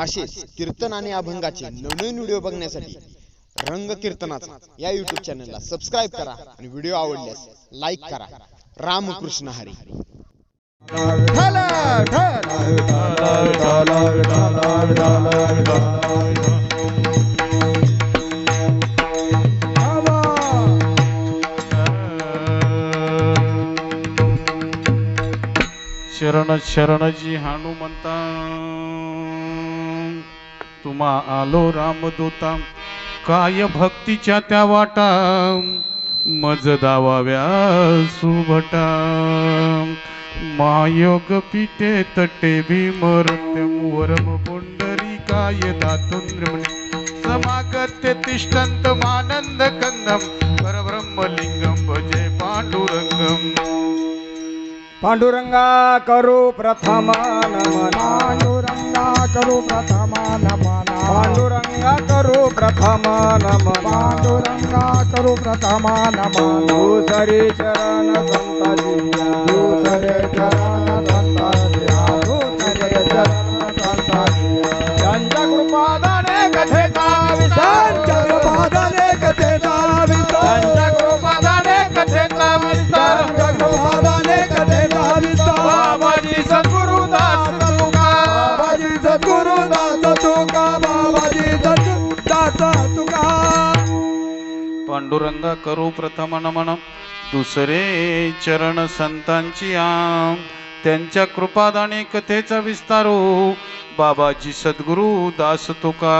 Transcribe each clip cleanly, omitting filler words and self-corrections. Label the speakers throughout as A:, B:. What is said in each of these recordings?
A: असेच कीर्तन आणि अभंगाचे नवनवीन व्हिडिओ बघण्यासाठी रंग कीर्तनाचा या यूट्यूब चॅनलला सबस्क्राईब करा आणि व्हिडिओ आवडल्यास लाईक करा. रामकृष्ण हरी.
B: शरण शरणजी हनुमंता तुम्हा आलो रामदूता काय भक्तीच्या त्या वाटा मज दावाव्या सुभटा महायोग पीठे तटे भीमरत्यम वरम पुंडरी काय दातुंद्रमणि समागत्य तिष्ठन्त मानंद कंदम परब्रह्मलिंगम भजे पांडुरंगम.
C: पांडुरंगा करू प्रथम नमन पांडुरंगा करू प्रथम नमन पांडुरंगा करू प्रथम नमन पांडुरंगा करू प्रथम नमन दुसरे चरण संताजी दुसरे चरण संताजी दुसरे चरण संताजी त्यांच्या कृपादाने कथेचा विस्तार त्यांच्या कृपादाने कथेचा विस्तार त्यांच्या कृपादाने कथेचा विस्तार त्यांच्या कृपादाने कथेचा बाबाजी सद्गुरुदास तुका बाबाजी सद्गुरुदास तुका बाबाजी सद्गुरुदास तुका.
B: पांडुरंगा करू प्रथम नमन दुसरे चरण संतांची आम त्यांच्या कृपादाने कथेचा विस्तारो बाबाजी सद्गुरु दास तुका.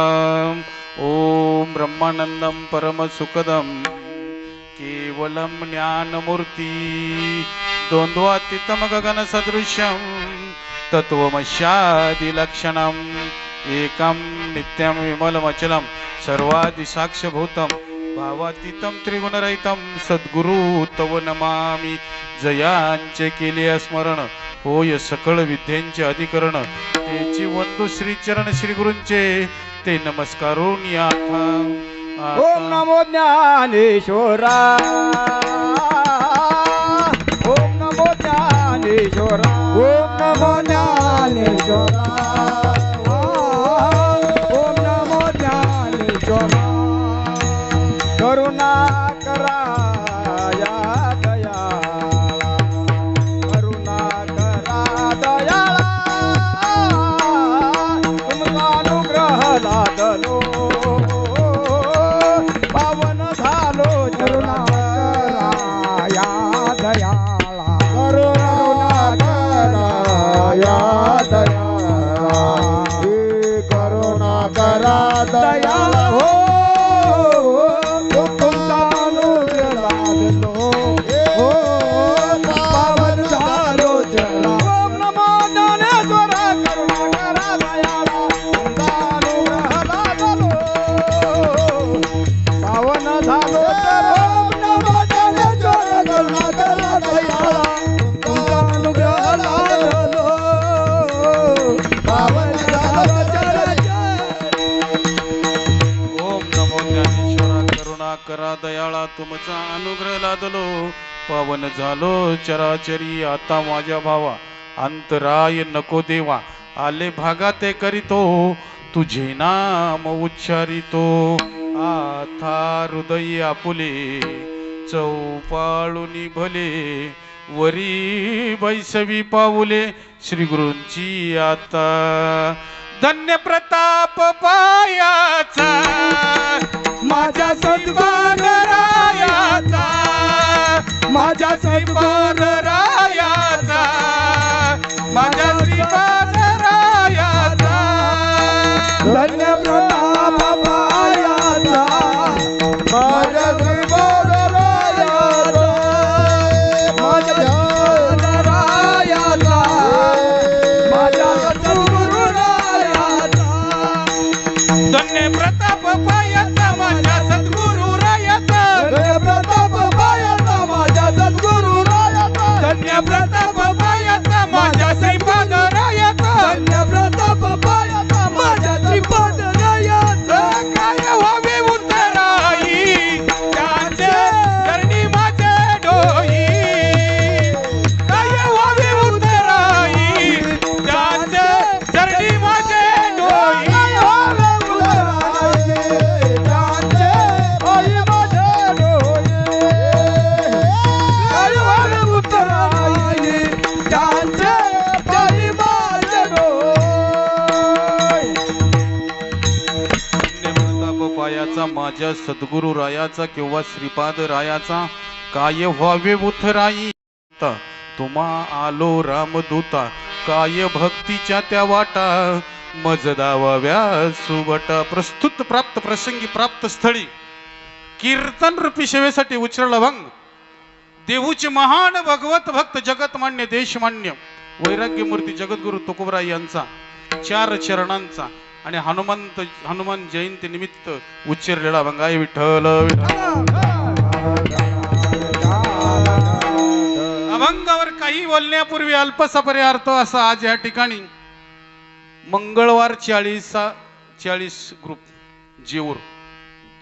B: ओम ब्रह्मानंदम परम सुखदम केवलम ज्ञानमूर्ती द्वंद्वातीतम गगन सदृश्यम तत्वमस्यादि लक्षणम एकम नित्यम विमलमचलम सर्वादि साक्षभूतम भावातीतम त्रिगुणरहितम सद्गुरु तव नमामि. जयांचे केले स्मरण होय सकळ विद्यांचे अधिकरण तेची वंदू श्री चरण श्री गुरूंचे ते नमस्कारून याथा.
C: ओम नमो ज्ञानेश्वरा ओम नमो ज्ञानेश्वरा ओम नमो ज्ञानेश्वरा ओम नमो ज्ञानेश्वरा. करुणा करा या दया करुणा करा दयाळा तुमचा अनुग्रह लादलो पावन झालो करुणा करा या दयाळा करुणा करा या दयाळा करुणा करा दयाळा हो तुमचा अनुग्रह लादलो हो पावन झालो चला. ओम नमो ज्ञानेश्वरा करुणा करा दयाळा तुमचा अनुग्रह लादलो पावन झालो ओम नमो ज्ञानेश्वरा करुणा करा दयाळा तुमचा अनुग्रह लादलो पावन झालो
B: ओम नमो ज्ञानेश्वरा करुणा करा दयाळा तुमचा अनुग्रह लादलो पावन झालो चराचरी. आता माझ्या भावा अंतराय नको देवा आले भागाते करीतो तुझे नाम उच्चारितो. आता हृदय आपुले चौपाळुनी भले वरी बैसवी पाऊले श्री गुरूंची आता. धन्य प्रताप पायाचा माझ्या सद्गुण रायाचा माझ्या सद्गुण रायाचा माझ्या श्रीपाद रायाचा.
C: धन्य प्रताप पायाचा माझ्या श्रीपाद रायाचा माझ्या ध्यान रायाचा माझ्या सद्गुरु रायाचा.
B: धन्य प्रताप पायाचा माझ्या सद्गुरु रायाचा
C: धन्य प्रताप पायाचा माझ्या सद्गुरु रायाचा
B: रायाचा, माझ्या सद्गुरु रायाचा किंवा श्रीपाद रायाचा काय व्हावे उथराई तुम्हा आलो रामदूता, काय भक्तीच्या त्या वाटा मज दावाव्या सुवटा. प्रस्तुत प्राप्त प्रसंगी प्राप्त स्थळी कीर्तन रूपी सेवेसाठी उचरला भंग. देहूचे महान भगवत भक्त जगतमान्य देशमान्य वैराग्य मूर्ती जगद्गुरु तुकोबराय यांचा 4 चरणांचा आणि हनुमान जयंती निमित्त उच्चारलेला भंग आहे. विठ्ठल अभंगावर काही बोलण्यापूर्वी अल्पसा पर्यार्थ असा आज या ठिकाणी मंगळवार 40 ग्रुप जेऊर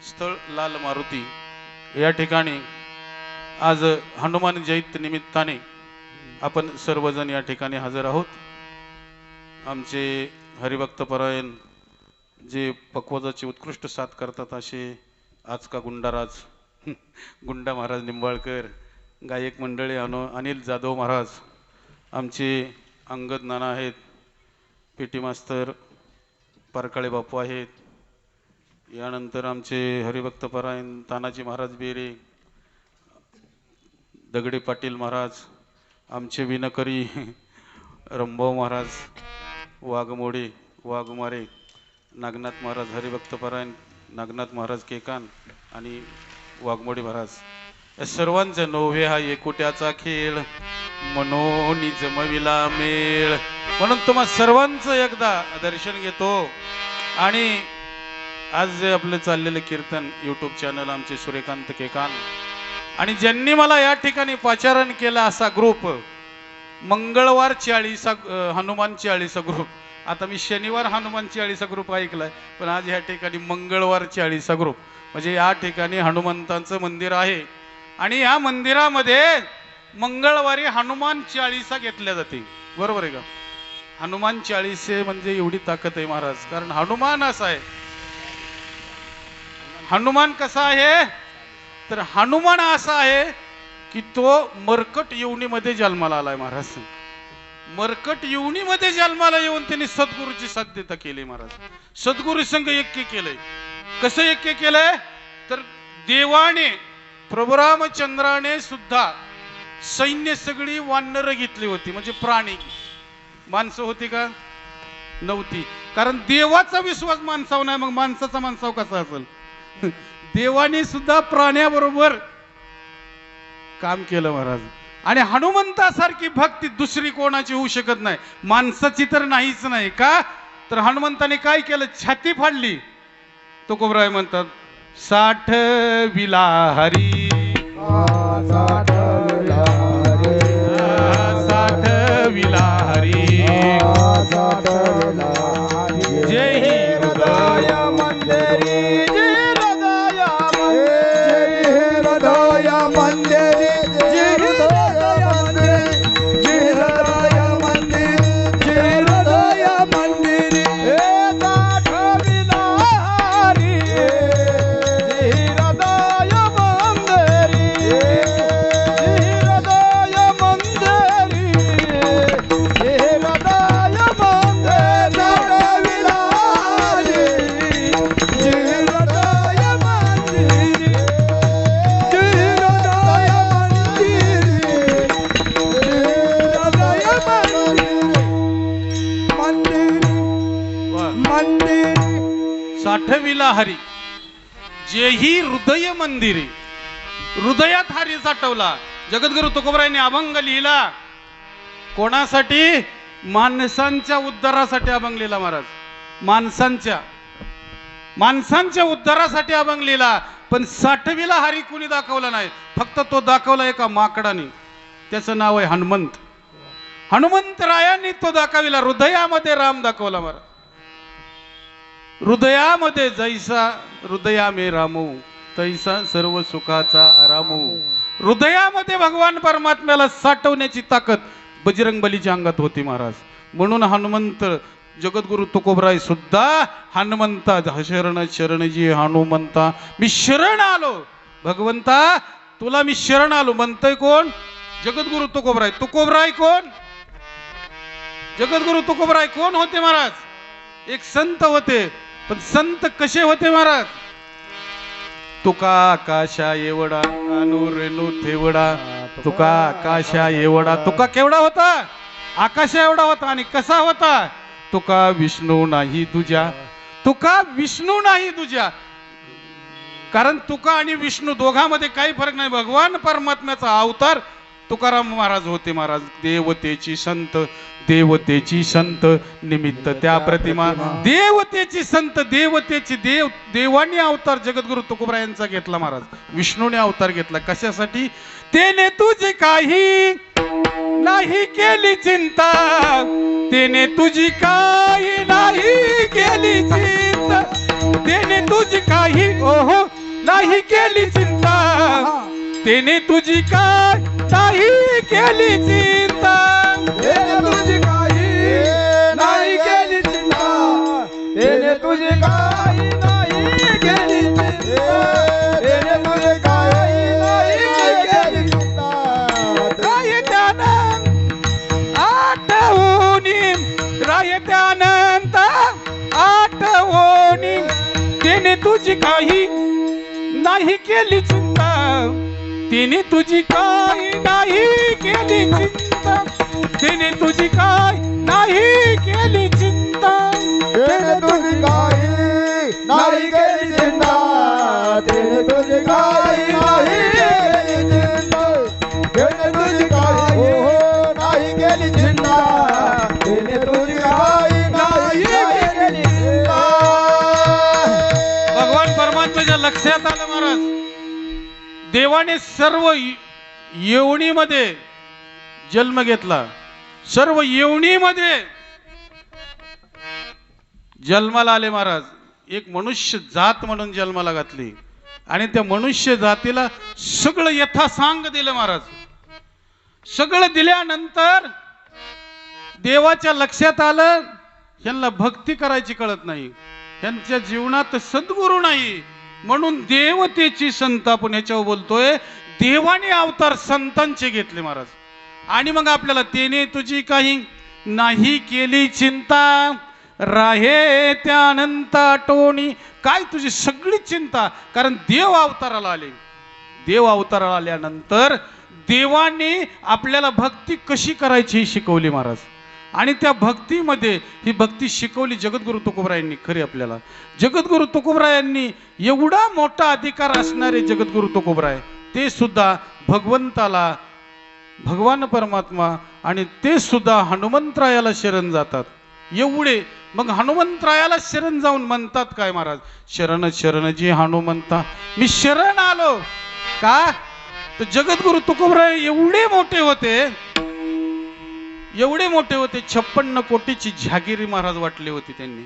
B: स्थळ लाल मारुती या ठिकाणी आज हनुमान जयंती निमित्ताने आपण सर्वजण या ठिकाणी हजर आहोत. आमचे हरिभक्त परायण जे पक्वाजाची उत्कृष्ट साथ करतात असे आज का गुंडाराज गुंडा महाराज निंबाळकर, गायक मंडळी अनिल जाधव महाराज, आमचे अंगद नाना आहेत, पेटी मास्तर पारकाळे बापू आहेत, यानंतर आमचे हरिभक्त परायण तानाजी महाराज बेरे, दगडे पाटील महाराज, आमचे विनकरी रंभाऊ महाराज, वाघमोडे वाघमारे, नागनाथ महाराज हरिभक्त परायण, नागनाथ महाराज केकान आणि वाघमोडे महाराज, या सर्वांचा नोव्हे हा एकुट्याचा खेळ मनोनी जमविला मेळ. म्हणून तुम्हा सर्वांचं एकदा दर्शन घेतो. आणि आज जे आपलं चाललेलं कीर्तन यूट्यूब चॅनल आमचे सूर्यकांत केकान आणि ज्यांनी मला या ठिकाणी पाचारण केला असा ग्रुप मंगळवार 40 हनुमान 40 ग्रुप. आता मी शनिवार हनुमान 40 ग्रुप ऐकलाय, पण आज या ठिकाणी मंगळवार 40 ग्रुप म्हणजे या ठिकाणी हनुमंतांचं मंदिर आहे आणि या मंदिरामध्ये मंगळवारी हनुमान 40 घेतल्या जाते. बरोबर आहे का? हनुमान 40 म्हणजे एवढी ताकद आहे महाराज. कारण हनुमान असा आहे, हनुमान कसा आहे तर हनुमान असा आहे की तो मरकट येवणीमध्ये जन्माला आलाय महाराज. मरकट येवणीमध्ये जन्माला येऊन त्यांनी सद्गुरूची साध्यता केली महाराज. सद्गुरू संघ ऐक्य केलंय. कसं ऐक्य केलंय तर देवाने प्रभू रामचंद्राने सुद्धा सैन्य सगळी वानरं घेतली होती, म्हणजे प्राणी. माणसं होती का? नव्हती. कारण देवाचा विश्वास माणसावर नाही, मग माणसाचा माणसावर कसा असेल? देवाने सुद्धा प्राण्याबरोबर काम केलं महाराज. आणि हनुमंतासारखी भक्ती दुसरी कोणाची होऊ शकत नाही, माणसाची तर नाहीच नाही. का तर हनुमंताने काय केलं? छाती फाडली. तुकोबराय म्हणतात 60 विला हरी 60 विला हरी जय ही हृदय
C: मंदिरी हृदय मंदिरी हृदय मंदिरी हृदय मंदिरी हृदय मंदिरी
B: साठविला हरी जेही हृदय मंदिरी. हृदयात हरी साठवला. जगद्गुरु तुकोबरायांनी अभंग लिहिला. कोणासाठी? माणसांच्या उद्धारासाठी अभंग लिहिला महाराज. माणसांच्या उद्धारासाठी अभंग लिहिला. पण साठविला हरी कुणी दाखवला नाही, फक्त तो दाखवला एका माकडाने. त्याचं नाव आहे हनुमंत. हनुमंतरायांनी तो दाखविला. हृदयामध्ये राम दाखवला महाराज. हृदयामध्ये जैसा हृदया मे रामो तैसा सर्व सुखाचा आरामो. हृदयामध्ये भगवान परमात्म्याला साठवण्याची ताकद बजरंगबलीच्या अंगात होती महाराज. म्हणून हनुमंत जगद्गुरु तुकोबराय सुद्धा हनुमंता शरण शरणजी हनुमंता मी शरण आलो. भगवंता तुला मी शरण आलो म्हणतोय कोण? जगद्गुरु तुकोबराय. तुकोबराय कोण? जगद्गुरु तुकोबराय कोण होते महाराज? एक संत होते. पण संत कसे होते महाराज? तुका आकाशा एवढा रेणू थेवडा, तुका आकाशा एवढा. तुका केवढा होता? आकाशा एवढा होता. आणि कसा होता? तुका विष्णू नाही तुझ्या, तुका विष्णू नाही तुझ्या. कारण तुका आणि विष्णू दोघांमध्ये काही फरक नाही. भगवान परमात्म्याचा अवतार तुकाराम महाराज होते. महाराज देवतेची संत, देवतेची संत निमित्त त्या प्रतिमा. देवतेची संत, देवतेची देव, देवानी अवतार जगद्गुरु तुकोबरायांचा घेतला महाराज. विष्णूने अवतार घेतला कशासाठी? तेने तुझी काही नाही केली चिंता, तेने तुझी काही नाही केली चिंता, तेने तुझी काही ओहो नाही केली चिंता, तेने तुझी काय नाही केली चिंता,
C: तेने तुझी काही नाही केली चिंता, तेने तुझी काही नाही केली चिंता, तेने तुझी काही नाही केली चिंता.
B: राय त्यानंत आठवणी, राय त्यानंत आठवणी, तेने तुझी काही नाही केली चिंता, तिने तुझी काय नाही केली चिंता, तिने तुझी काय नाही केली चिंता,
C: तेने तुझी काही नाही केली चिंता, तेने तुझी काही नाही केली चिंता, तेने तुझी काही नाही केली चिंता, तेने तुझी काही नाही केली चिंता.
B: भगवान परमात्म्याच्या लक्षात आलं महाराज, देवाने सर्व येवणीमध्ये जन्म घेतला, सर्व येवणीमध्ये जन्माला आले महाराज. एक मनुष्य जात म्हणून जन्माला घातली आणि त्या मनुष्य जातीला सगळं यथासांग दिलं महाराज. सगळं दिल्यानंतर देवाच्या लक्षात आलं यांना भक्ती करायची कळत नाही, यांच्या जीवनात सद्गुरू नाही, म्हणून देवतेची संत आपण याच्यावर बोलतोय. देवाने अवतार संतांचे घेतले महाराज. आणि मग आपल्याला तेने तुझी काही नाही केली चिंता, राहे त्या अनंत आठवणी. काय तुझी सगळी चिंता? कारण देव अवताराला आले. देव अवताराला आल्यानंतर देवाने आपल्याला भक्ती कशी करायची ही शिकवली महाराज. आणि त्या भक्तीमध्ये ही भक्ती शिकवली जगद्गुरु तुकोबरायांनी. खरी आपल्याला जगद्गुरु तुकोबरायांनी एवढा मोठा अधिकार असणारे जगद्गुरु तुकोबराय, ते सुद्धा भगवंताला, भगवान परमात्मा आणि ते सुद्धा हनुमंतरायाला शरण जातात. एवढे मग हनुमंतरायाला शरण जाऊन म्हणतात काय महाराज? शरण शरण जी हनुमंता, मी शरण आलो. का? तर जगद्गुरु तुकोबराय एवढे मोठे होते, एवढे मोठे होते, 56 कोटीची जहागिरी महाराज वाटली होती त्यांनी.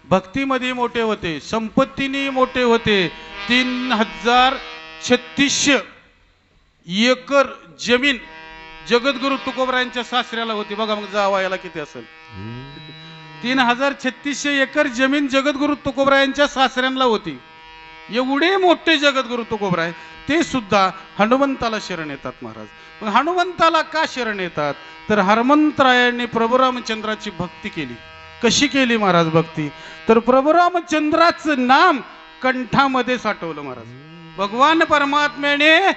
B: भक्तीमध्ये मोठे होते, संपत्तीने मोठे होते. 3600 एकर जमीन जगद्गुरु तुकोबरायांच्या सासऱ्याला होती. बघा मग जावयाला किती असेल. 3600 एकर जमीन जगद्गुरु तुकोबरायांच्या सासऱ्यांना होती. एवढे मोठे जगद्गुरु तुकोबराय, ते सुद्धा हनुमंताला शरण येतात महाराज. मग हनुमंताला का शरण येतात? तर हनुमंतरायांनी प्रभू रामचंद्राची भक्ती केली. कशी केली महाराज भक्ती? तर प्रभू रामचंद्राचं नाम कंठामध्ये साठवलं महाराज. भगवान परमात्म्याने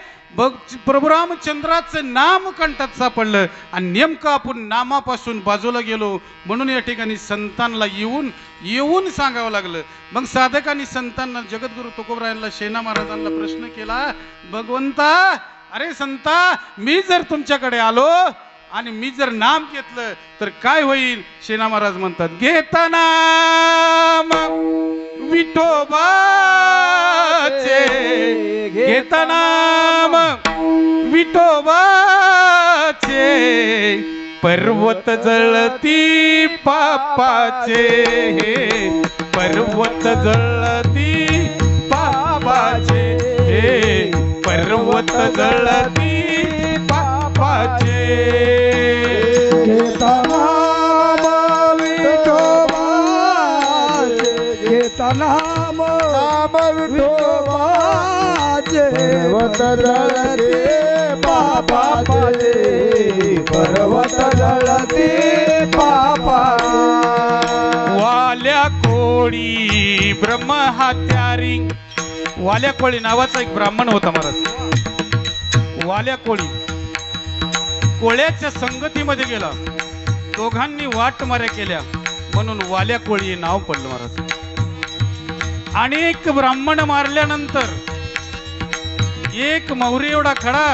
B: प्रभू रामचंद्राचं नाम कंठात सापडलं आणि नेमकं आपण नामापासून बाजूला गेलो, म्हणून या ठिकाणी संतांना येऊन सांगावं लागलं. मग साधकांनी संतांना, जगद्गुरु तुकोबरायांना, शेना महाराजांना प्रश्न केला, भगवंता, अरे संता, मी जर तुमच्याकडे आलो आणि मी जर नाम घेतलं तर काय होईल? शेना महाराज म्हणतात, घेता नाम विठोबाचे, घेता नाम विठोबाचे, पर्वत जळती पापाचे, पर्वत जळती पापाचे, पर्वत जळती पापाचे.
C: घेता नाम विठोबाचे, घेता नाम विठोबाचे, पर्वत जळते पापाचे, पर्वत जळते पापाचे.
B: वाल्या कोळी ब्रह्महत्यारी, वाल्या कोळी नावाचा एक ब्राह्मण होता महाराज. वाल्या कोळी कोळ्याच्या संगतीमध्ये गेला. दोघांनी वाट माऱ्या केल्या म्हणून वाल्या कोळी हे नाव पडलं महाराज. अनेक ब्राह्मण मारल्यानंतर एक मौरी एवढा खडा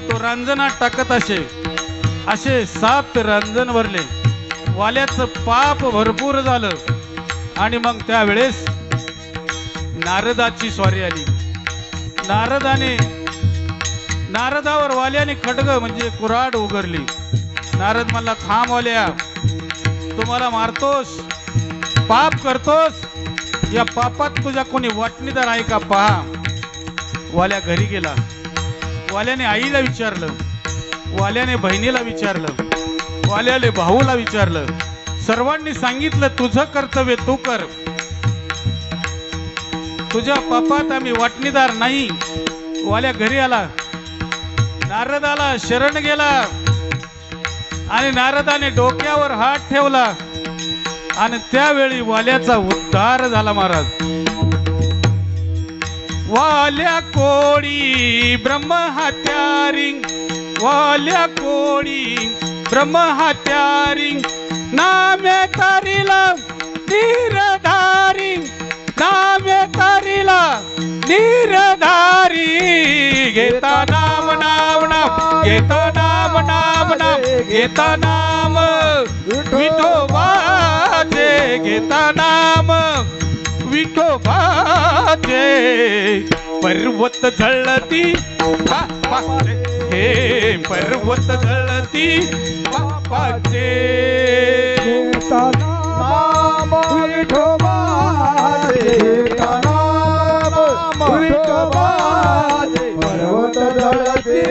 B: तो रांजणात टाकत असे 7 रांजण भरले. वाल्याचं पाप भरपूर झालं आणि मग त्यावेळेस नारदाची स्वारी आली. नारदावर वाल्याने खड्ग म्हणजे कुऱ्हाड उगरली. नारद म्हणला, थांब वाल्या, तुम्हाला मारतोस, पाप करतोस, या पापात तुझ्या कोणी वाटणीदार आहे का पहा. वाल्या घरी गेला. वाल्याने आईला विचारलं, वाल्याने बहिणीला विचारलं, वाल्याने भाऊला विचारलं. सर्वांनी सांगितलं तुझं कर्तव्य तू कर, तुझ्या पापात आम्ही वाटणीदार नाही. वाल्या घरी आला. नारदाला शरण गेला आणि नारदाने डोक्यावर हात ठेवला आणि त्यावेळी वाल्याचा उद्धार झाला महाराज. वाल्या कोळी ब्रह्म हत्यारी, वाल्या कोळी ब्रह्म हत्यारी, नामे तारीला निरधारी, नामे तारीला निरधारी. घेता नाम नाम नाम, घेता नाम नाम नाम, घेता नाम विठोबाचे, घेता नाम विठोबाचे. पर्वत झळती हे पर्वत झळती बापाचे.
C: घेता नाम विठोबाचे, घेता नाम विठोबाचे. पर्वत झळते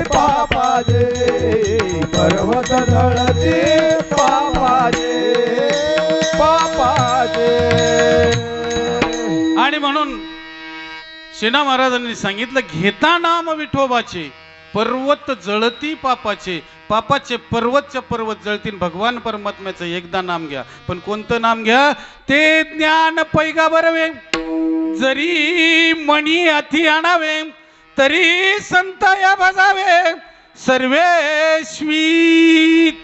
C: बापाचे, पर्वत झळते बापाचे, बापाचे.
B: आणि म्हणून सेना महाराजांनी सांगितलं, घेता नाम विठोबाचे, पर्वत जळती पापाचे. पापाचे पर्वतच्या पर्वत जळतील. भगवान परमात्म्याचं एकदा नाम घ्या, पण कोणतं नाम घ्या? ते ज्ञान पैगा बरवे, जरी मणी हाती आणावे, तरी संत या भजावे. सर्वेश्वी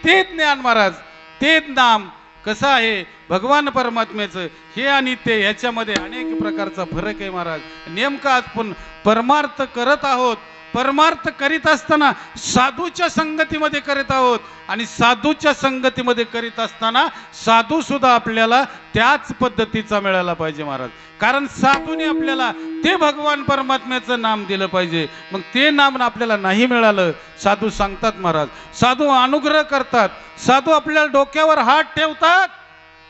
B: ते ज्ञान महाराज, ते नाम कसं आहे भगवान परमात्म्याचं हे आणि ते ह्याच्यामध्ये अनेक प्रकारचा फरक आहे महाराज. नेमका आपण परमार्थ करत आहोत. परमार्थ करीत असताना साधूच्या संगतीमध्ये करीत आहोत आणि साधूच्या संगतीमध्ये करीत असताना साधू सुद्धा आपल्याला त्याच पद्धतीचा मिळाला पाहिजे महाराज. कारण साधूने आपल्याला ते भगवान परमात्म्याचं नाम दिलं पाहिजे. मग ते नाम आपल्याला नाही मिळालं, साधू सांगतात महाराज, साधू अनुग्रह करतात, साधू आपल्याला डोक्यावर हात ठेवतात,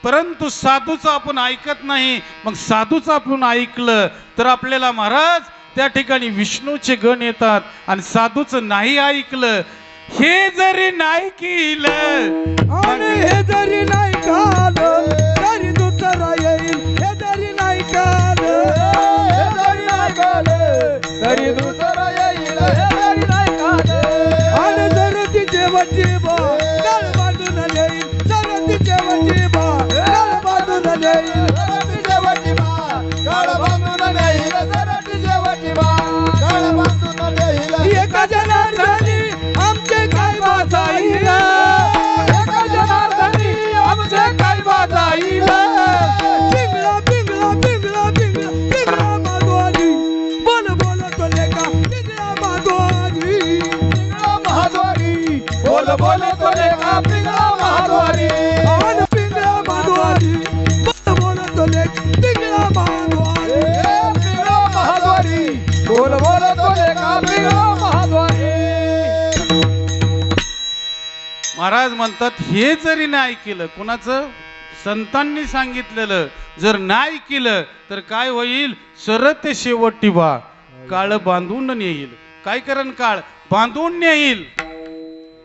B: परंतु साधूचं आपण ऐकत नाही. मग साधूचं आपण ऐकलं तर आपल्याला महाराज त्या ठिकाणी विष्णूचे गण येतात. आणि साधूचं नाही ऐकलं, हे जरी नाही केलं
C: आणि हे जरी नाही कालं तरी दुसरा येईल. हे जरी नाही कालं, हे जरी नाही कालं तरी दुसरा येईल. हे जरी नाही कालं आणि जर तिचे वटी बा गळ बांधून येईल, जर तिचे वटी बा गळ बांधून येईल, जर तिचे वटी बा गळ बांधून येईल, जर तिचे वटी बा गळ बांधून येईल. एका जनार्दनी आमचे काय वाचाईल, एका जनार्दनी आमचे काय वाचाईल. पिंगळा पिंगळा पिंगळा पिंगळा पिंगळा माधवानी, बोल बोल तो लेका पिंगळा माधवानी, पिंगळा महाद्वारी, बोल बोल तो लेका पिंगळा महाद्वारी. आणि पिंगळा माधवानी, बोल बोल तो लेका पिंगळा महाद्वारी, पिंगळा महाद्वारी, बोल बोल तो लेका पिंगळा महाद्वारी.
B: महाराज म्हणतात, हे जरी नाही केलं, कुणाचं? संतांनी सांगितलेलं जर नाही केलं तर काय होईल? सरते शेवटी बा काळ बांधून नेईल. काय करण? काळ बांधून नेईल.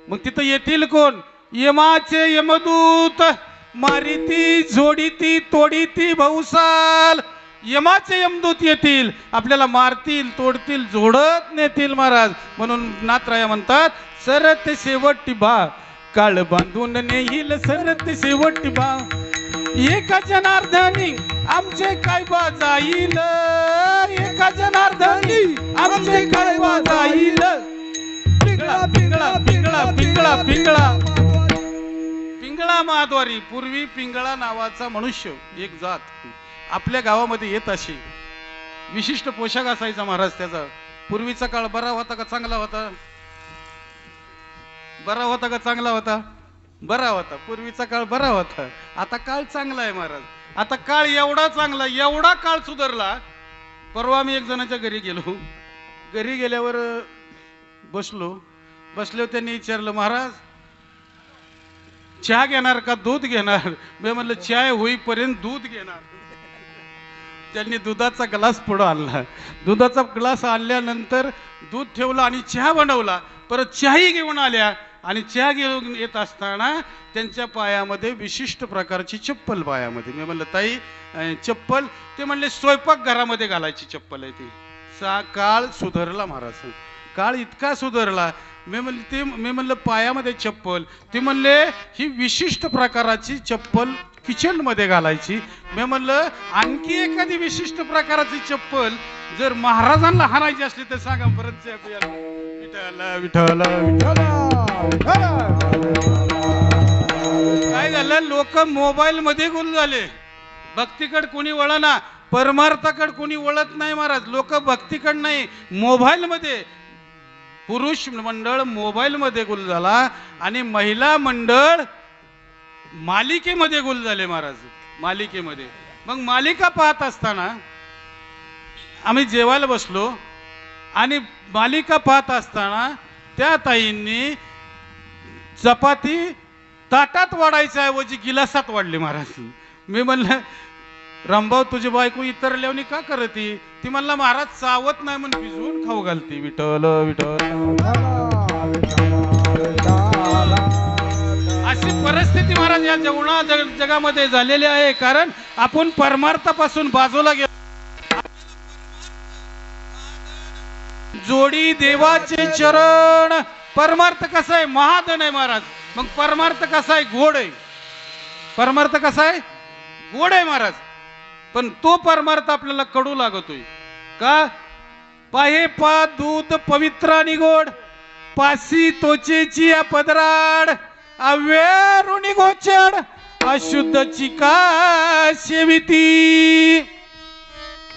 B: मग तिथं येतील कोण? यमाचे यमदूत, मारिती झोडीती तोडीती भौसाल. यमाचे यमदूत येतील, आपल्याला मारतील, तोडतील, झोडत नेतील महाराज. म्हणून नाथराया म्हणतात, सरत शेवटी बा काळ बांधून नेईल, सरत शेवटी बा. एका जनार्दनी आमचे काय बा जाईल,
C: एका जनार्दनी आमचे कळवा जाईल पिंगळा पिंगळा पिंगळा पिंगळा पिंगळा
B: पिंगळा महाद्वारी. पूर्वी पिंगळा नावाचा मनुष्य एक जात आपल्या गावामध्ये येत अशी. विशिष्ट पोशाख असायचा महाराज त्याचा. पूर्वीचा काळ बरा होता का चांगला होता? बरा होता का चांगला होता? बरा होता. पूर्वीचा काळ बरा होता. आता काळ चांगला आहे महाराज. आता काळ एवढा चांगला, एवढा काळ सुधारला. परवा मी एक जणाच्या घरी गेलो. घरी गेल्यावर बसल्यावर त्यांनी विचारलं, महाराज चहा घेणार का दूध घेणार? मी म्हणलं चाय होईपर्यंत दूध घेणार. त्यांनी दुधाचा ग्लास पुढं आणला. दुधाचा ग्लास आणल्यानंतर दूध ठेवलं आणि चहा बनवला. परत चहाही घेऊन आल्या आणि चहा घेऊन येत असताना त्यांच्या पायामध्ये विशिष्ट प्रकारची चप्पल पायामध्ये. मी म्हणलं ताई चप्पल? ते म्हणले स्वयंपाक घरामध्ये घालायची चप्पल आहे ती. काळ सुधारला महाराज. काळ इतका सुधारला. मी म्हणलं पायामध्ये चप्पल? ते म्हणले ही विशिष्ट प्रकाराची चप्पल किचन मध्ये घालायची. मी म्हणलं आणखी एखादी विशिष्ट प्रकाराची चप्पल जर महाराजांना हाणायची असली तर सांगा परत. विठ्ठल विठ्ठल काय झालं, लोक मोबाईल मध्ये गुल झाले. भक्तीकडे कोणी वळना, परमार्थाकडे कोणी वळत नाही महाराज. लोक भक्तीकडे नाही, मोबाईल मध्ये. पुरुष मंडळ मोबाईल मध्ये गुल झाला आणि महिला मंडळ मालिकेमध्ये गुल झाले महाराज. मालिकेमध्ये. मग मालिका पाहत असताना आम्ही जेवायला बसलो आणि मालिका पाहत असताना त्या ताईंनी चपाती ताटात वाढायच्या ऐवजी गिलासात वाढली महाराज. मी म्हणलं रामभाऊ तुझी बायको इतर लेवणी का करती? ती म्हणला महाराज चावत नाही म्हणून भिजवून खाऊ घालती. विठ्ठल विठ्ठल. अशी परिस्थिती महाराज या जेवणा जगामध्ये झालेली आहे. कारण आपण परमार्थापासून बाजूला गेलो. जोडी देवाचे चरण. परमार्थ कसा आहे? महाधन आहे महाराज. मग परमार्थ कसा आहे? गोड आहे. परमार्थ कसा आहे? गोड आहे महाराज. पण तो परमार्थ आपल्याला कडू लागतोय का? पाहे पा दूध पवित्र आणि गोड, पासी तोचेची पदराड, अवेरुणी गोचड, अशुद्ध चिका सेविती.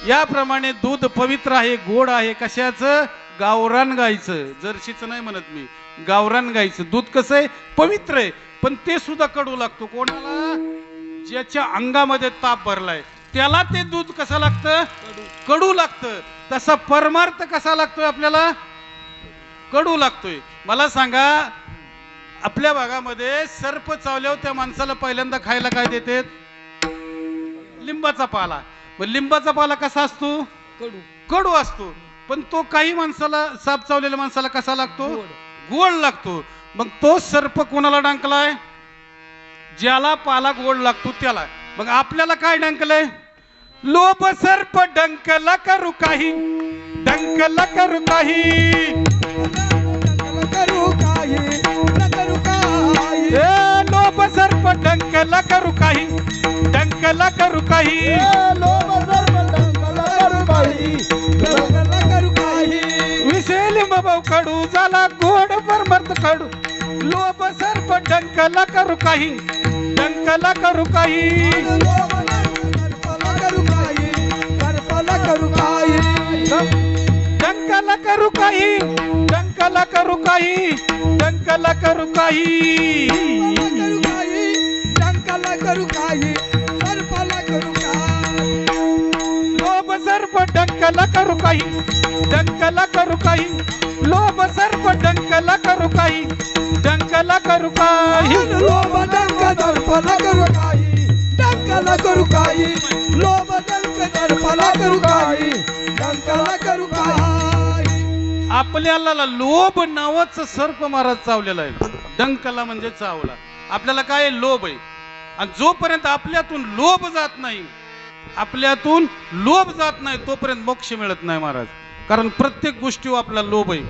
B: याप्रमाणे दूध पवित्र आहे, गोड आहे. कशाचं? गावरान गायचं. जर्शीचं नाही म्हणत मी, गावरान गायचं दूध कसं आहे? पवित्र आहे. पण ते सुद्धा कडू लागतो. कोणाला? ज्याच्या अंगामध्ये ताप भरलाय त्याला ते दूध कसं लागतं? कडू लागतं. तसा परमार्थ कसा लागतोय आपल्याला? कडू लागतोय. मला सांगा आपल्या भागामध्ये सर्प चावल्यावर त्या माणसाला पहिल्यांदा खायला काय देतात? लिंबाचा पाला. मग लिंबाचा पाला कसा असतो? कडू असतो. पण तो काही माणसाला, साप चावलेल्या माणसाला कसा लागतो? गोड लागतो. मग तो सर्प कोणाला डांकलाय? ज्याला पाला गोड लागतो त्याला. मग आपल्याला काय डंकलंय? लोभ सर्प डंकला करू काही, डंकला करू काही, लोभ सर्प डंकला करू काही, डंकला करू काही, विषय लिंब कडू झाला गोड परमार्थ कडू. लोभ सर्प डंकला करू काही, डंकला करू काही, डंकला करू काही, डंकला करू काही, डंकला करू काही, डंकला करू काही, सर्पाला करू काही. लोभ सर्प डंकला करू काही, डंकला करू काही, लोभ सर्प डंकला करू काही, डंकला करू काही, लोभ डंक दर्पला करू काही, डंकला करू काही, लोभ डंक दर्पला करू काही, डंकला करू काही. आपल्याला लोभ नावाचं सर्प महाराज चावलेला आहे. डंकला म्हणजे चावला. आपल्याला काय? लोभ आहे. आणि जोपर्यंत आपल्यातून लोभ जात नाही, आपल्यातून लोभ जात नाही तोपर्यंत मोक्ष मिळत नाही महाराज. कारण प्रत्येक गोष्टीवर आपला लोभ आहे.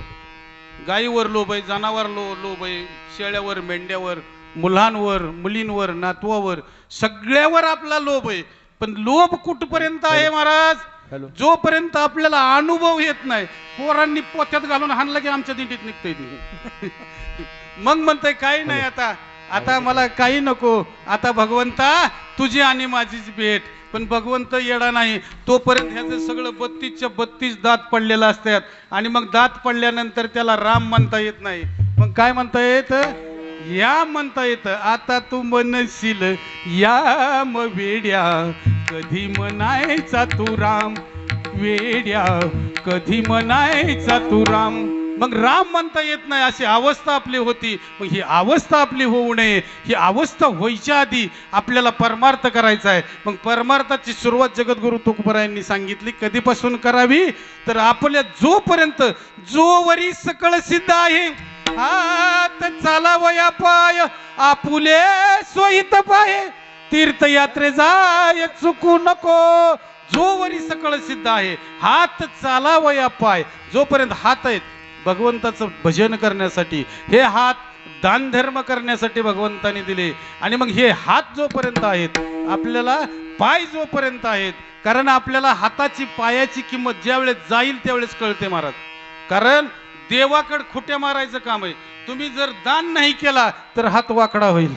B: गायीवर लोभ आहे, जनावर लोभ आहे, शेळ्यावर, मेंढ्यावर, मुलांवर, मुलींवर, नातवावर, सगळ्यावर आपला लोभ आहे. पण लोभ कुठपर्यंत आहे महाराज?
C: हॅलो.
B: जोपर्यंत आपल्याला अनुभव येत नाही, पोरांनी पोत्यात घालून हाणलं की आमच्या दिंडीत निघतंय ते. मग म्हणतंय काही नाही, आता मला काही नको, आता भगवंता तुझी आणि माझीच भेट. पण भगवंत येडा नाही, तोपर्यंत ह्याचं सगळं 32च्या 32 दात पडलेलं असतात. आणि मग दात पडल्यानंतर त्याला राम म्हणता येत नाही. मग काय म्हणता येत? या म्हणता येत. आता तू म्हणशील या म वेड्या, कधी म्हणायचा तू राम, वेड्या कधी म्हणायचा तू राम. मग राम म्हणता येत नाही, अशी अवस्था आपली होती. मग ही अवस्था आपली होऊ नये, ही अवस्था व्हायच्या आधी आपल्याला परमार्थ करायचा आहे. मग परमार्थाची सुरुवात जगद्गुरु तुकोबारायांनी सांगितली. कधीपासून करावी? तर आपल्या जोपर्यंत जोवरी सकळ सिद्ध आहे, हात चालावया पाय, आपुले सोयीत पाय, तीर्थयात्रे जाय चुकू नको. जोवरी सकळ सिद्ध आहे, हात चालावया पाय. जोपर्यंत हात आहेत भगवंताचं भजन करण्यासाठी, हे हात दान धर्म करण्यासाठी भगवंताने दिले. आणि मग हे हात जोपर्यंत आहेत, आपल्याला पाय जोपर्यंत आहेत, कारण आपल्याला हाताची पायाची किंमत ज्यावेळेस जाईल त्यावेळेस कळते महाराज. कारण देवाकडे खुट्या मारायचं काम आहे. तुम्ही जर दान नाही केला तर हात वाकडा होईल,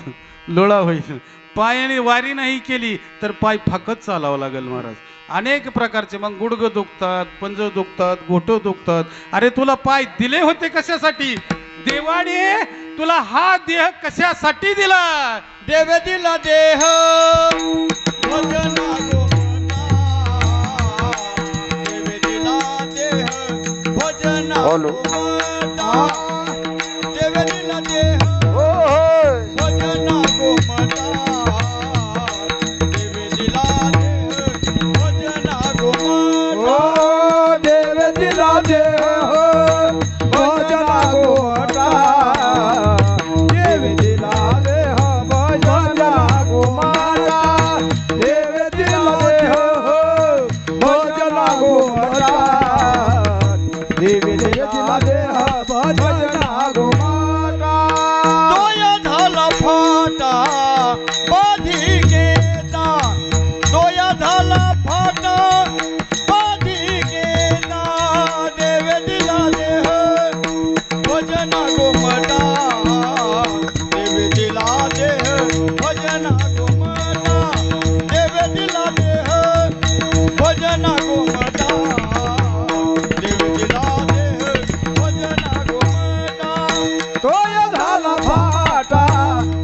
B: लोळा होईल. पायाने वारी नाही केली तर पाय फाकत चालावं लागेल महाराज. अनेक प्रकारचे मग गुडघं दुखतात, पंज दुखतात, घोटं दुखतात. अरे तुला पाय दिले होते कशासाठी? देवाने तुला हा देह कशासाठी दिला?
C: देव दिला देह भजना गोमटा, देव दिला देह भजना गोमटा, देव दिला देह भजना गोमटा, देव दिला देह भजना गोमटा, देव दिला देह भजना गोमटा, देव दिला देह भजना गोमटा, देव दिला देह भजना गोमटा, देव दिला देह भजना गोमटा. दोया झाला फाटा बाधी गेला, दोया झाला फाटा बाधी गेला, देव दिला देह भजना गोमटा, देव दिला देह भजना गोमटा, देव दिला देह भजना गोमटा, देव दिला देह भजना गोमटा. तोय झाला फाटा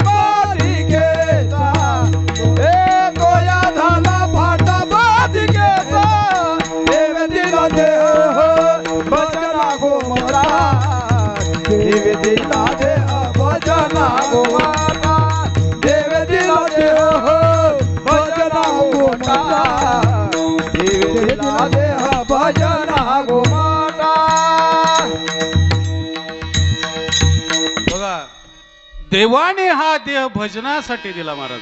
C: बाधिकेचा, ए तोया झाला फाटा बाधिकेचा, देव दिला देह भजना गोमटा, देव दिला देह भजना गोमटा, देव दिला देह भजना गोमटा, देव दिला देह भजना गोमटा.
B: बघा, देवाने हा देह भजनासाठी दिला महाराज.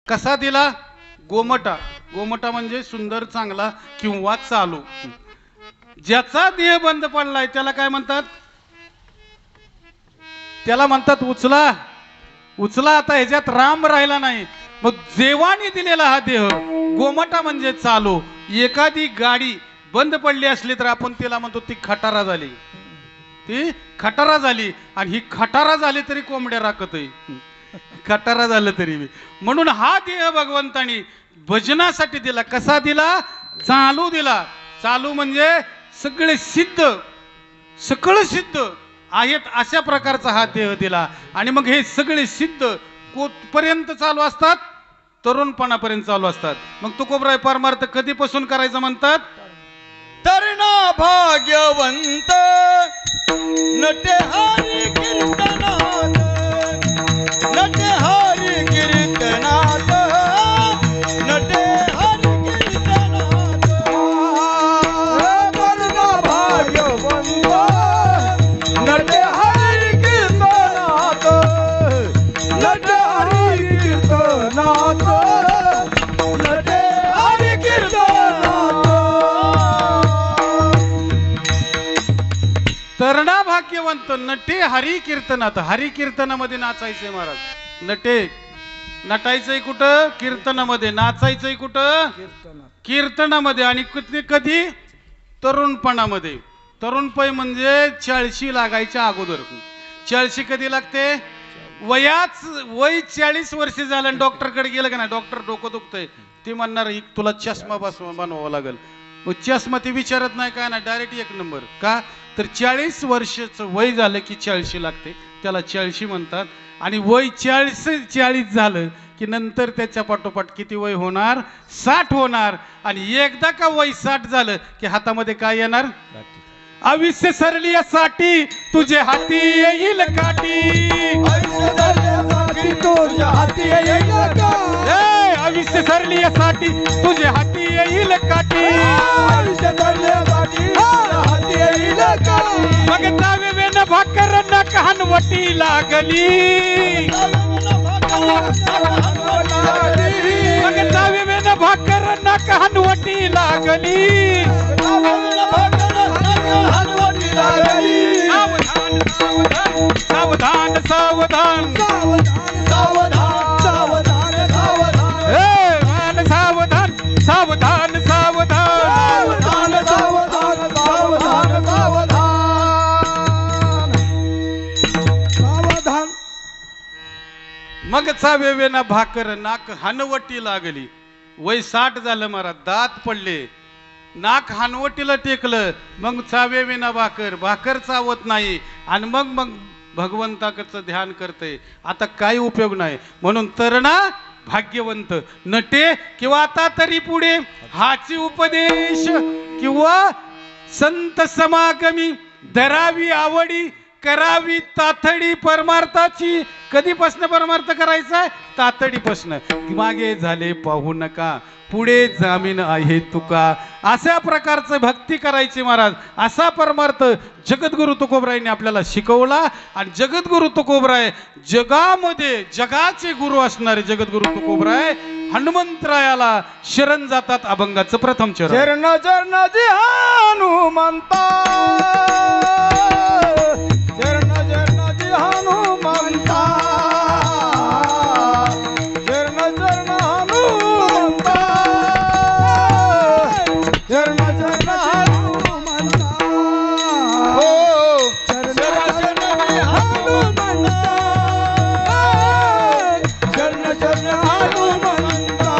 B: कसा दिला? गोमटा. गोमटा म्हणजे सुंदर, चांगला किंवा चालू. ज्याचा देह बंद पडलाय त्याला काय म्हणतात? त्याला म्हणतात उचला. उचला. आता ह्याच्यात राम राहिला नाही. मग देवाने दिलेला हा देह गोमटा म्हणजे चालू. एखादी गाडी बंद पडली असली तर आपण तिला म्हणतो ती खटारा झाली, ती खटारा झाली. आणि ही खटारा झाली तरी कोंबड्या राखत आहे, खटारा झालं तरी. म्हणून हा देह भगवंतानी भजनासाठी दिला. कसा दिला? चालू दिला. चालू म्हणजे सगळे सिद्ध, सकळ सिद्ध आहेत अशा प्रकारचा हा देह दिला. आणि मग हे सगळे सिद्ध कोठपर्यंत चालू असतात? तरुणपणापर्यंत चालू असतात. मग तुकोबराय परमार्थ कधीपासून करायचं म्हणतात?
C: तरणा भाग्यवंत नटे हरी कीर्तनात, नटे हरी कीर्तनात, नटे हरी कीर्तनात. तरणा भाग्यवंत नटे हरी कीर्तनात, नटे हरी कीर्तनात, नटे हरी कीर्तनात.
B: तरणा भाग्यवंत म्हणतो नटे हरी कीर्तनात, हरी कीर्तनामध्ये नाचायचंय महाराज. नटे नटायचंय कुठं? कीर्तनामध्ये. नाचायचंय कुठं? कीर्तनामध्ये. आणि कधी? तरुणपणामध्ये. तरुणपण म्हणजे 40 लागायच्या अगोदर. 40 कधी लागते? वय 40 वर्ष झालं डॉक्टरकडे गेलं का ना, डॉक्टर डोकं दुखतंय, ते म्हणणार तुला चष्मा बनवावा लागेल. चष्मा ते विचारत नाही काय ना, डायरेक्ट 1 नंबर. का तर 40 वर्षाचं वय झालं की 40 लागते, त्याला 40 म्हणतात. आणि वय 40 झालं की नंतर त्याच्या पाठोपाठ किती वय होणार? 60 होणार. आणि एकदा का वय 60 झालं की हातामध्ये काय येणार? आयुष्य सरण्यासाठी तुझे हाती येईल काठी.
C: आयुष्य सरण्यासाठी तुझ्या हाती येईल काठी.
B: आयुष्य सरण्यासाठी तुझे हाती येईल काठी.
C: आयुष्य सरण्यासाठी तुझ्या हाती येईल काठी.
B: मग जावे वेन भाकर न कहाणवटी लागली. मग जावे वेन भाकर न कहाणवटी लागली. सावधान सावधान
C: सावधान सावधान सावधान
B: सावधान सावधान सावधान
C: सावधान सावधान सावधान सावधान.
B: मग चावे वेना भाकर नाक हनवटी लागली. वय 60 झालं महाराज, दात पडले, नाक हनवटीला टेकलं. मग चावे विना भाकर चावत नाही. आणि मग भगवंताचं ध्यान करते. आता काही उपयोग नाही. म्हणून तरणा भाग्यवंत. नटे किंवा आता तरी पुढे हाची उपदेश किंवा संत समागमी धरावी आवडी, करावी तातडी परमार्थाची. कधीपासून परमार्थ करायचा? तातडीपासून. मागे झाले पाहू नका, पुढे जामीन आहे तुका. अशा प्रकारचं भक्ती करायची महाराज. असा परमार्थ जगद्गुरु तुकोबरायांनी आपल्याला शिकवला. आणि जगद्गुरु तुकोबराय जगामध्ये जगाचे गुरु असणारे जगद्गुरु तुकोबराय हनुमंतरायाला शरण जातात. अभंगाचं प्रथम चरण.
C: चरण चरण जी हनुमंता, चरण चरण जी हनुमंता, चरण चरण हनुमंता, चरण चरण हनुमंता. हो चरण चरण हनुमंता, चरण चरण हनुमंता,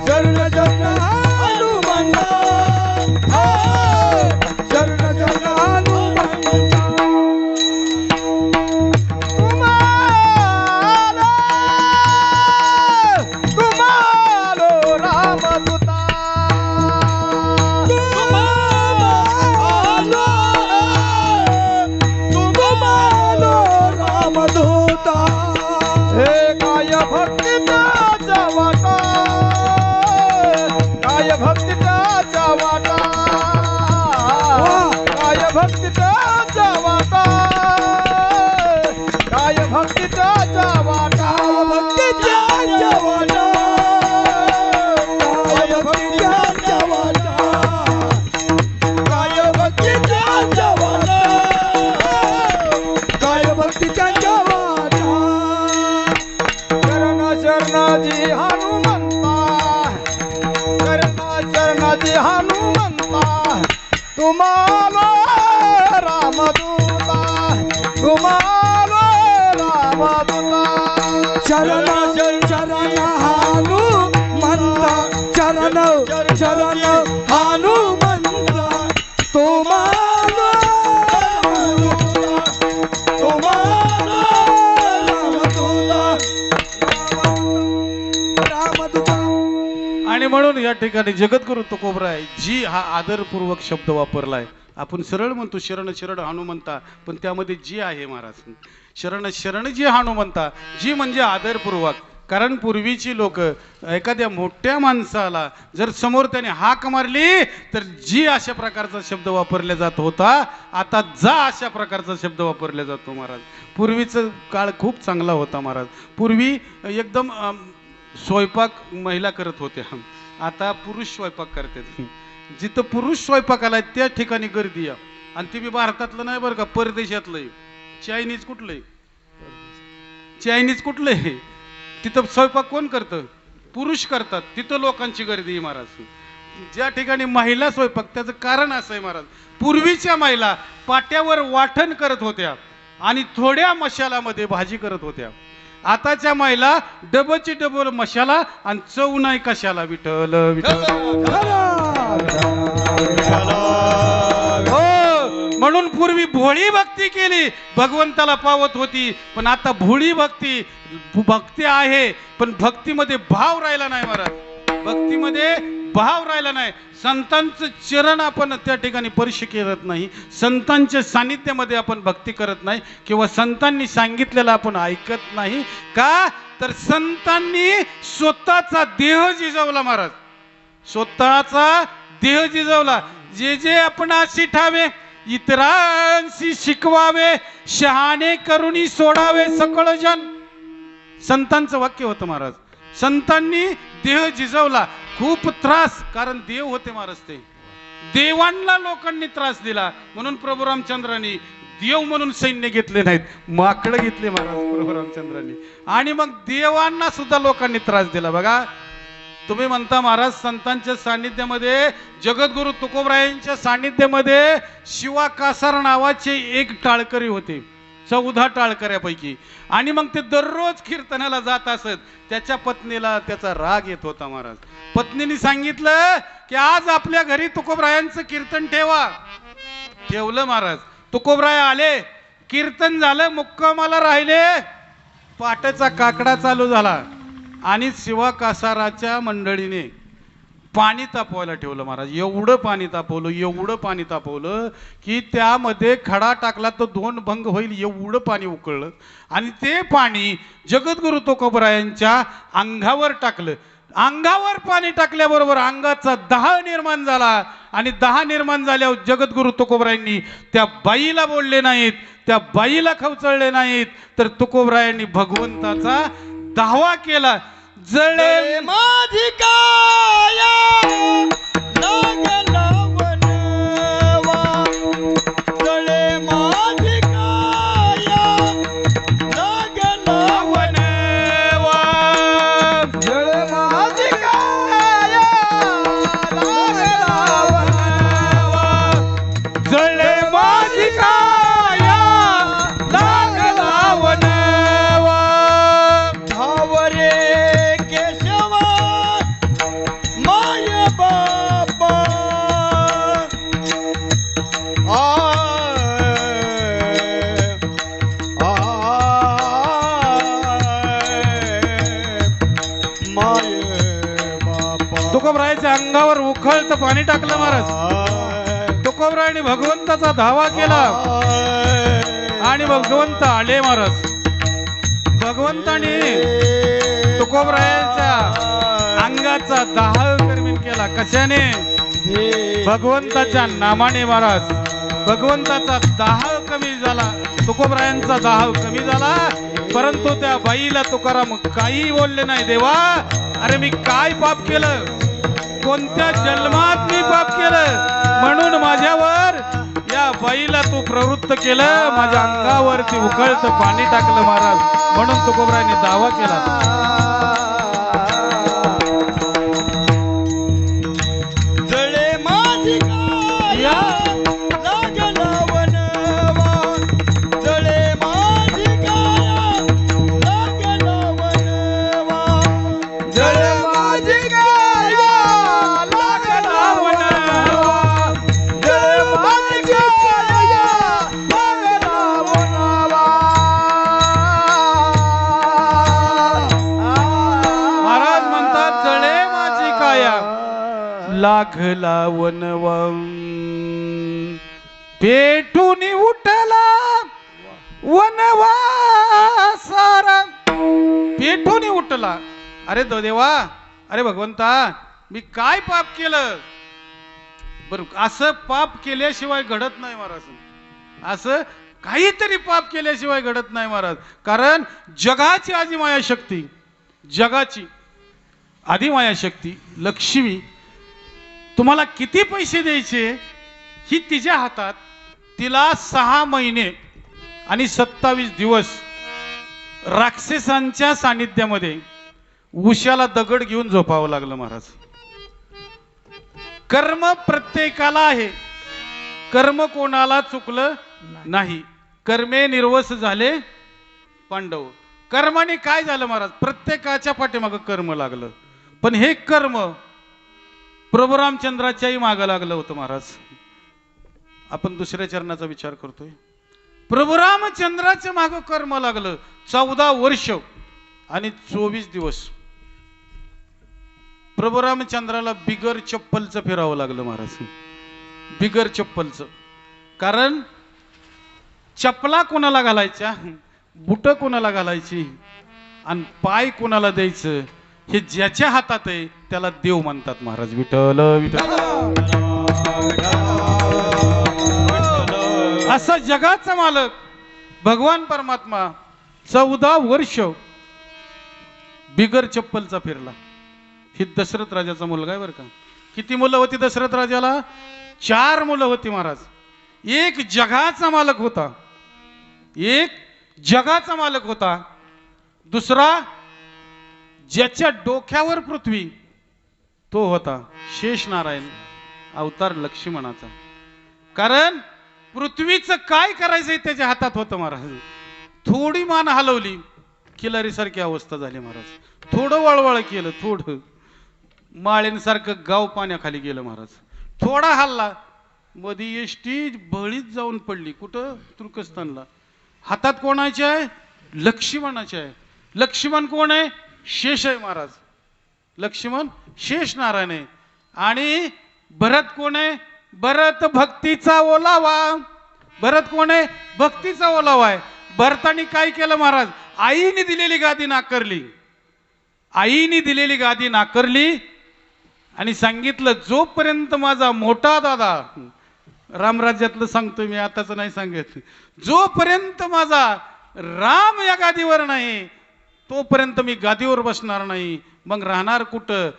C: चरण चरण हनुमंता, चरण चरण हनुमंता. तुम्हारो रामदूता, तुम्हारो रामदूता. हे काय भक्तीचा वाटा, काय भक्तीचा वाटा, काय भक्तीचा वाटा, काय भक्तीचा वाटा, भक्तीचा वाटा, काय भक्तीचा वाटा, काय भक्तीचा वाटा, काय भक्तीचा वाटा. चरण चरणाजी हनुमंता, चरण चरणाजी हनुमंता. तुम्हाला रामदूता, तुम्हाला रामदूता. चरण चरण हनुमंता, चरण चरण हनुमंता. तुम्हाला रामदूता, तुम्हाला रामदूता, रामदूता.
B: आणि म्हणून या ठिकाणी जगद्गुरु तुकोबराय जी हा आदरपूर्वक शब्द वापरलाय. आपण सरळ म्हणतो शरण शरण हनुमंता, पण त्यामध्ये जी आहे महाराज. शरण शरण जी हनुमंता, जी म्हणजे आदरपूर्वक. कारण पूर्वीची लोक एखाद्या मोठ्या माणसाला जर समोर त्याने हाक मारली तर जी अशा प्रकारचा शब्द वापरला जात होता, आता जा अशा प्रकारचा शब्द वापरला जातो महाराज. पूर्वीचा काळ खूप चांगला होता महाराज. पूर्वी एकदम स्वयंपाक महिला करत होत्या, आता पुरुष स्वयंपाक करतात. जिथं पुरुष स्वयंपाकाला त्या ठिकाणी गर्दी आहे. आणि ते बी भारतातलं नाही बरं का, परदेशातलंय. चायनीज कुठलंय? चायनीज कुठलंय? तिथं स्वयंपाक कोण करतं? पुरुष करतात. तिथं लोकांची गर्दी आहे महाराज. ज्या ठिकाणी महिला स्वयंपाक, त्याचं कारण असं आहे महाराज, पूर्वीच्या महिला पाट्यावर वाटण करत होत्या आणि थोड्या मशालामध्ये भाजी करत होत्या. आताच्या महिला डबलची डबल मशाला आणि चव नाही कशाला. विठ्ठल विठ्ठल. हो, म्हणून पूर्वी भोळी भक्ती केली, भगवंताला पावत होती. पण आता भोळी भक्ती भक्ती आहे, पण भक्तीमध्ये भाव राहिला नाही महाराज. भक्तीमध्ये भाव राहिला नाही. संतांचं चरण आपण त्या ठिकाणी स्पर्श करत नाही, संतांच्या सानिध्यामध्ये आपण भक्ती करत नाही, किंवा संतांनी सांगितलेलं आपण ऐकत नाही. का तर संतांनी स्वतःचा देह जिजवला महाराज, स्वतःचा देह जिजवला. जे जे आपणाशी ठावे इतरांशी शिकवावे, शहाणे करुणी सोडावे सकळ जन. संतांचं वाक्य होतं महाराज. संतांनी देह जिजवला. खूप त्रास, कारण देव होते महाराज. ते देवांना लोकांनी त्रास दिला, म्हणून प्रभू रामचंद्रांनी देव म्हणून सैन्य घेतले नाहीत, माकडं घेतले महाराज प्रभू रामचंद्रांनी. आणि मग देवांना सुद्धा लोकांनी त्रास दिला. बघा, तुम्ही म्हणता महाराज संतांच्या सानिध्यामध्ये, जगद्गुरु तुकोबरायांच्या सानिध्यामध्ये शिवा कासार नावाचे एक टाळकरी होते, 14 टाळकऱ्यापैकी. आणि मग ते दररोज कीर्तनाला जात असत. त्याच्या पत्नीला त्याचा राग येत होता महाराज. पत्नीने सांगितलं की आज आपल्या घरी तुकोबरायांचं कीर्तन ठेवा. ठेवलं महाराज. तुकोबराय आले, कीर्तन झालं, मुक्कामाला राहिले. पाटाचा काकडा चालू झाला आणि शिवा कासाराच्या मंडळीने पाणी तापवायला ठेवलं महाराज. एवढं पाणी तापवलं, एवढं पाणी तापवलं की त्यामध्ये खडा टाकला तर 2 भंग होईल एवढं पाणी उकळलं. आणि ते पाणी जगद्गुरु तुकोबरायांच्या अंगावर टाकलं. अंगावर पाणी टाकल्याबरोबर अंगाचा दाह निर्माण झाला. आणि दाह निर्माण झाल्यावर जगद्गुरु तुकोबरायांनी त्या बाईला बोलले नाहीत, त्या बाईला खवचळले नाहीत, तर तुकोबरायांनी भगवंताचा दावा केला. जळे
C: माझी काया लागला वनवा, जळे माझी काया लागला
B: वनवा,
C: जळे माझी काया लागला वनवा,
B: जळे माझी काया लागला वनवा.
C: धावरे केशवा माय बापा, माय बापा.
B: तुकोबरायाच्या अंगावर उखळतं पाणी टाकलं महाराज. तुकोबरायाने भगवंताचा धावा केला आणि भगवंत आले महाराज. भगवंताने तुकोबरायाच्या अंगाचा दाह करमीन केला. कशाने? भगवंताच्या नामाने महाराज. भगवंताचा दाह कमी झाला, तुकोबरायांचा दाह कमी झाला. परंतु त्या बाईला तुकाराम काही बोलले नाही. देवा, अरे मी काय पाप केलं, कोणत्या जन्मात मी पाप केलं, म्हणून माझ्यावर या बाईला तू प्रवृत्त केलं, माझ्या अंगावरती उकळतं पाणी टाकलं महाराज. म्हणून तुकोबरायांनी दावा केला.
C: जळे माझी काया लागला वनवा, जळे माझी काया लागला वनवा, जळे माझी काया लागला वनवा, जळे माझी काया लागला वनवा.
B: महाराज म्हणतात, जळे माझी काया लागला वनवा, पेटून उठला वनवा सारा. पेटून उठला. अरे देवा, अरे भगवंता, मी काय पाप केलं? बरं, असं पाप केल्याशिवाय घडत नाही महाराज. असं काहीतरी पाप केल्याशिवाय घडत नाही महाराज. कारण जगाची आदिमाया शक्ती, जगाची आदिमाया शक्ती लक्ष्मी तुम्हाला किती पैसे द्यायचे ही तिच्या हातात, तिला 6 महिने आणि 27 दिवस राक्षसांच्या सानिध्यामध्ये उशाला दगड घेऊन झोपावं लागलं महाराज. कर्म प्रत्येकाला आहे, कर्म कोणाला चुकलं नाही. कर्मे निर्वस झाले पांडव. कर्माने काय झालं महाराज, प्रत्येकाच्या पाठीमागं कर्म लागलं, पण हे कर्म प्रभू रामचंद्राच्याही मागं लागलं होतं महाराज. आपण दुसऱ्या चरणाचा विचार करतोय. प्रभू रामचंद्राच्या मागं कर्म लागलं. 14 वर्ष आणि 24 दिवस प्रभू रामचंद्राला बिगर चप्पलचं फिरावं लागलं महाराज, बिगर चप्पलचं. कारण चपला कोणाला घालायच्या, बुट कोणाला घालायची आणि पाय कोणाला द्यायचं हे ज्याच्या हातात आहे त्याला देव म्हणतात महाराज. विठ्ठल विठ्ठल असा जगाचा मालक भगवान परमात्मा 14 वर्ष बिगर चप्पलचा फिरला. ही दशरथ राजाचा मुलगा आहे बरं का. किती मुलं होती दशरथ राजाला? 4 मुलं होती महाराज. एक जगाचा मालक होता, एक जगाचा मालक होता, दुसरा ज्याच्या डोक्यावर पृथ्वी तो होता शेष नारायण अवतार लक्ष्मणाचा. कारण पृथ्वीचं काय करायचंय त्याच्या हातात होतं महाराज. थोडी मान हलवली खिलारी सारखी अवस्था झाली महाराज. थोडं वळवळ केलं, थोडं माळेंसारखं गाव पाण्याखाली गेलं महाराज. थोडा हल्ला मध्ये एसटी बळीत जाऊन पडली. कुठं? तुर्कस्तानला. हातात कोणाचे आहे? लक्ष्मणाचे आहे. लक्ष्मण कोण आहे? शेष आहे महाराज. लक्ष्मण शेष नारायण आहे. आणि भरत कोण आहे? भरत भक्तीचा ओलावा. भरत कोण आहे? भक्तीचा ओलावा आहे. भरतानी काय केलं महाराज? आईने दिलेली गादी नाकारली. आईने दिलेली गादी नाकारली आणि सांगितलं जोपर्यंत माझा मोठा दादा, रामराज्यातलं सांगतो मी, आताच नाही सांगत, जोपर्यंत माझा राम या गादीवर नाही तोपर्यंत मी गादीवर बसणार नाही. मग राहणार कुठं?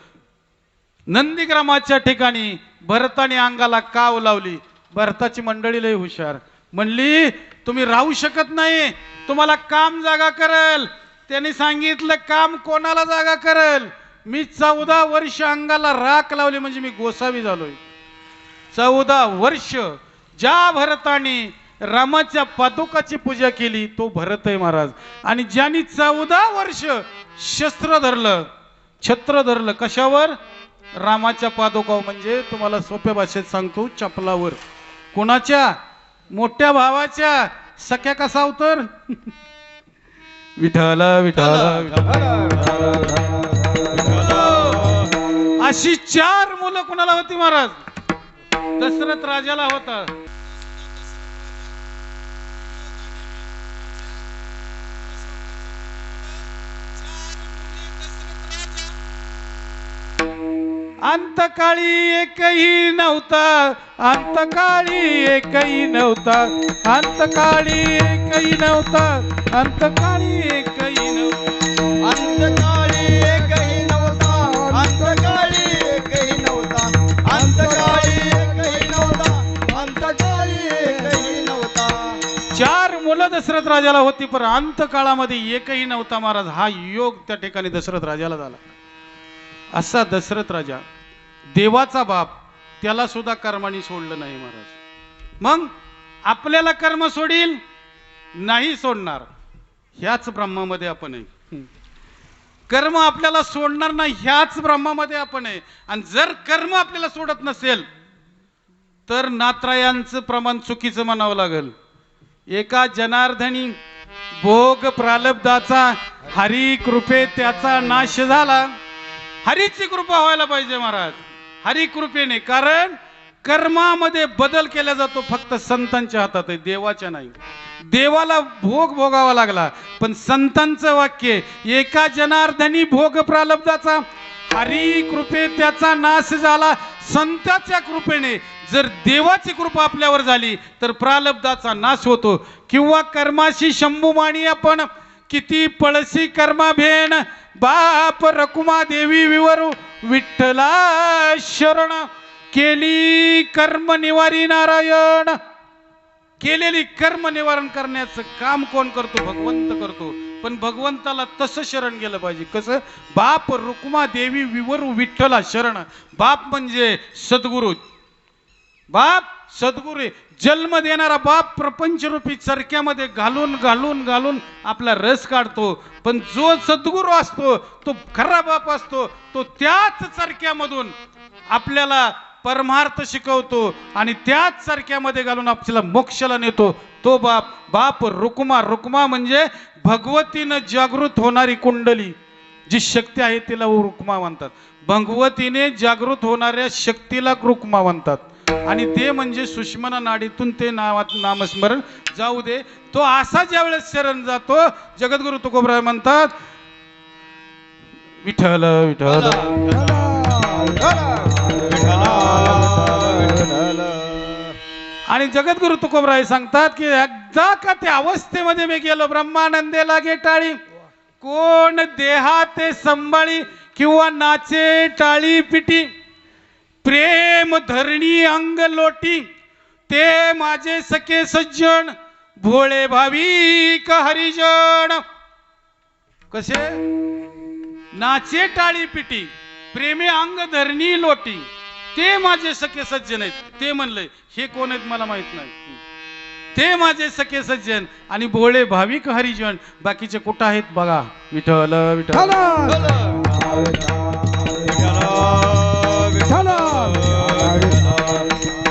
B: नंदीग्रामाच्या ठिकाणी भरताने अंगाला काव लावली. भरताची मंडळी लय हुशार, म्हणली तुम्ही राहू शकत नाही, तुम्हाला काम जागा करेल. त्यांनी सांगितलं काम कोणाला जागा करेल? मी 14 वर्ष अंगाला राख लावली म्हणजे मी गोसावी झालोय. 14 वर्ष ज्या भरताने रामाच्या पादुकाची पूजा केली तो भरत आहे महाराज. आणि ज्यांनी 14 वर्ष शस्त्र धरलं, छत्र धरलं, कशावर? रामाच्या पादुका. म्हणजे तुम्हाला सोप्या भाषेत सांगतो, चपलावर. कोणाच्या? मोठ्या भावाच्या. सख्या कसा उतर? विठ्ठल विठ्ठल अशी 4 मुलं कुणाला होती महाराज? दशरथ राजाला होता. अंतकाळी एकही नव्हता, अंतकाळी एकही नव्हता, अंतकाळी एकही नव्हता, अंतकाळी एकही नव्हता,
C: अंतकाळी एकही नव्हता, अंतकाळी एकही नव्हता, अंतकाळी एकही नव्हता, अंतकाळी एकही नव्हता.
B: 4 मुलं दशरथ राजाला होती, पण अंतकाळामध्ये एकही नव्हता महाराज. हा योग त्या ठिकाणी दशरथ राजाला झाला. असा दशरथ राजा, देवाचा बाप, त्याला सुद्धा कर्माने सोडलं नाही महाराज. मग आपल्याला कर्म सोडील नाही सोडणार, ह्याच ब्रह्मामध्ये आपण आहे. कर्म आपल्याला सोडणार नाही ह्याच ब्रह्मामध्ये आपण आहे. आणि जर कर्म आपल्याला सोडत नसेल तर नात्रायांचं प्रमाण चुकीचं म्हणावं लागेल. एका जनार्दनी भोग प्रालब्धाचा हरी कृपे त्याचा नाश झाला. हरीची कृपा व्हायला पाहिजे महाराज, हरी कृपेने. कारण कर्मामध्ये बदल केला जातो फक्त संतांच्या हातात आहे, देवाच्या नाही. देवाला भोग भोगावा लागला, पण संतांचं वाक्य एका जनार्दनी भोग प्रालब्धाचा हरी कृपे त्याचा नाश झाला. संतांच्या कृपेने जर देवाची कृपा आपल्यावर झाली तर प्रालब्धाचा नाश होतो. किंवा कर्माशी शंभुमाणी आपण किती पळशी कर्मा भेण, बाप रकुमा देवी विवरू विठ्ठला शरण, केली कर्म निवारी नारायण. केलेली कर्म निवारण करण्याचं काम कोण करतो? भगवंत करतो. पण भगवंताला तसं शरण गेलं पाहिजे. कसं? बाप रुक्मा देवी विवरू विठ्ठला शरण. बाप म्हणजे सद्गुरु. बाप सद्गुरु जन्म देणारा बाप प्रपंचरूपी चरक्यामध्ये घालून घालून घालून आपला रस काढतो. पण जो सद्गुरु असतो तो खरा बाप असतो. तो त्याच चरक्यामधून आपल्याला परमार्थ शिकवतो आणि त्याच चरक्यामध्ये घालून आपल्याला मोक्षाला नेतो. तो बाप. बाप रुक्मा. रुक्मा म्हणजे भगवतीनं जागृत होणारी कुंडली जी शक्ती आहे तिला रुक्मा म्हणतात. भगवतीने जागृत होणाऱ्या शक्तीला रुक्मा म्हणतात. आणि ते म्हणजे सुषमना नाडीतून ते नामस्मरण जाऊ दे. तो असा ज्या वेळेस शरण जातो, जगद्गुरु तुकोबराय म्हणतात विठ्ठल विठ्ठल. आणि जगद्गुरु तुकोबराय सांगतात की एकदा का त्या अवस्थेमध्ये मी गेलो, ब्रह्मानंदे लागे टाळी, कोण देहाते संभाळी किंवा नाचे टाळी पिटी, प्रेम धरणी अंग लोटी, ते माझे सखे सज्जन भोळे भाविक हरिजन. कसे? नाचे टाळी पिटी, प्रेमे अंग धरणी लोटी, ते माझे सखे सज्जन आहेत. ते म्हणले हे कोण आहेत मला माहित नाही. ते माझे सखे सज्जन आणि भोळे भाविक हरिजन. बाकीचे कुठं आहेत बघा. विठ्ठल विठ्ठल.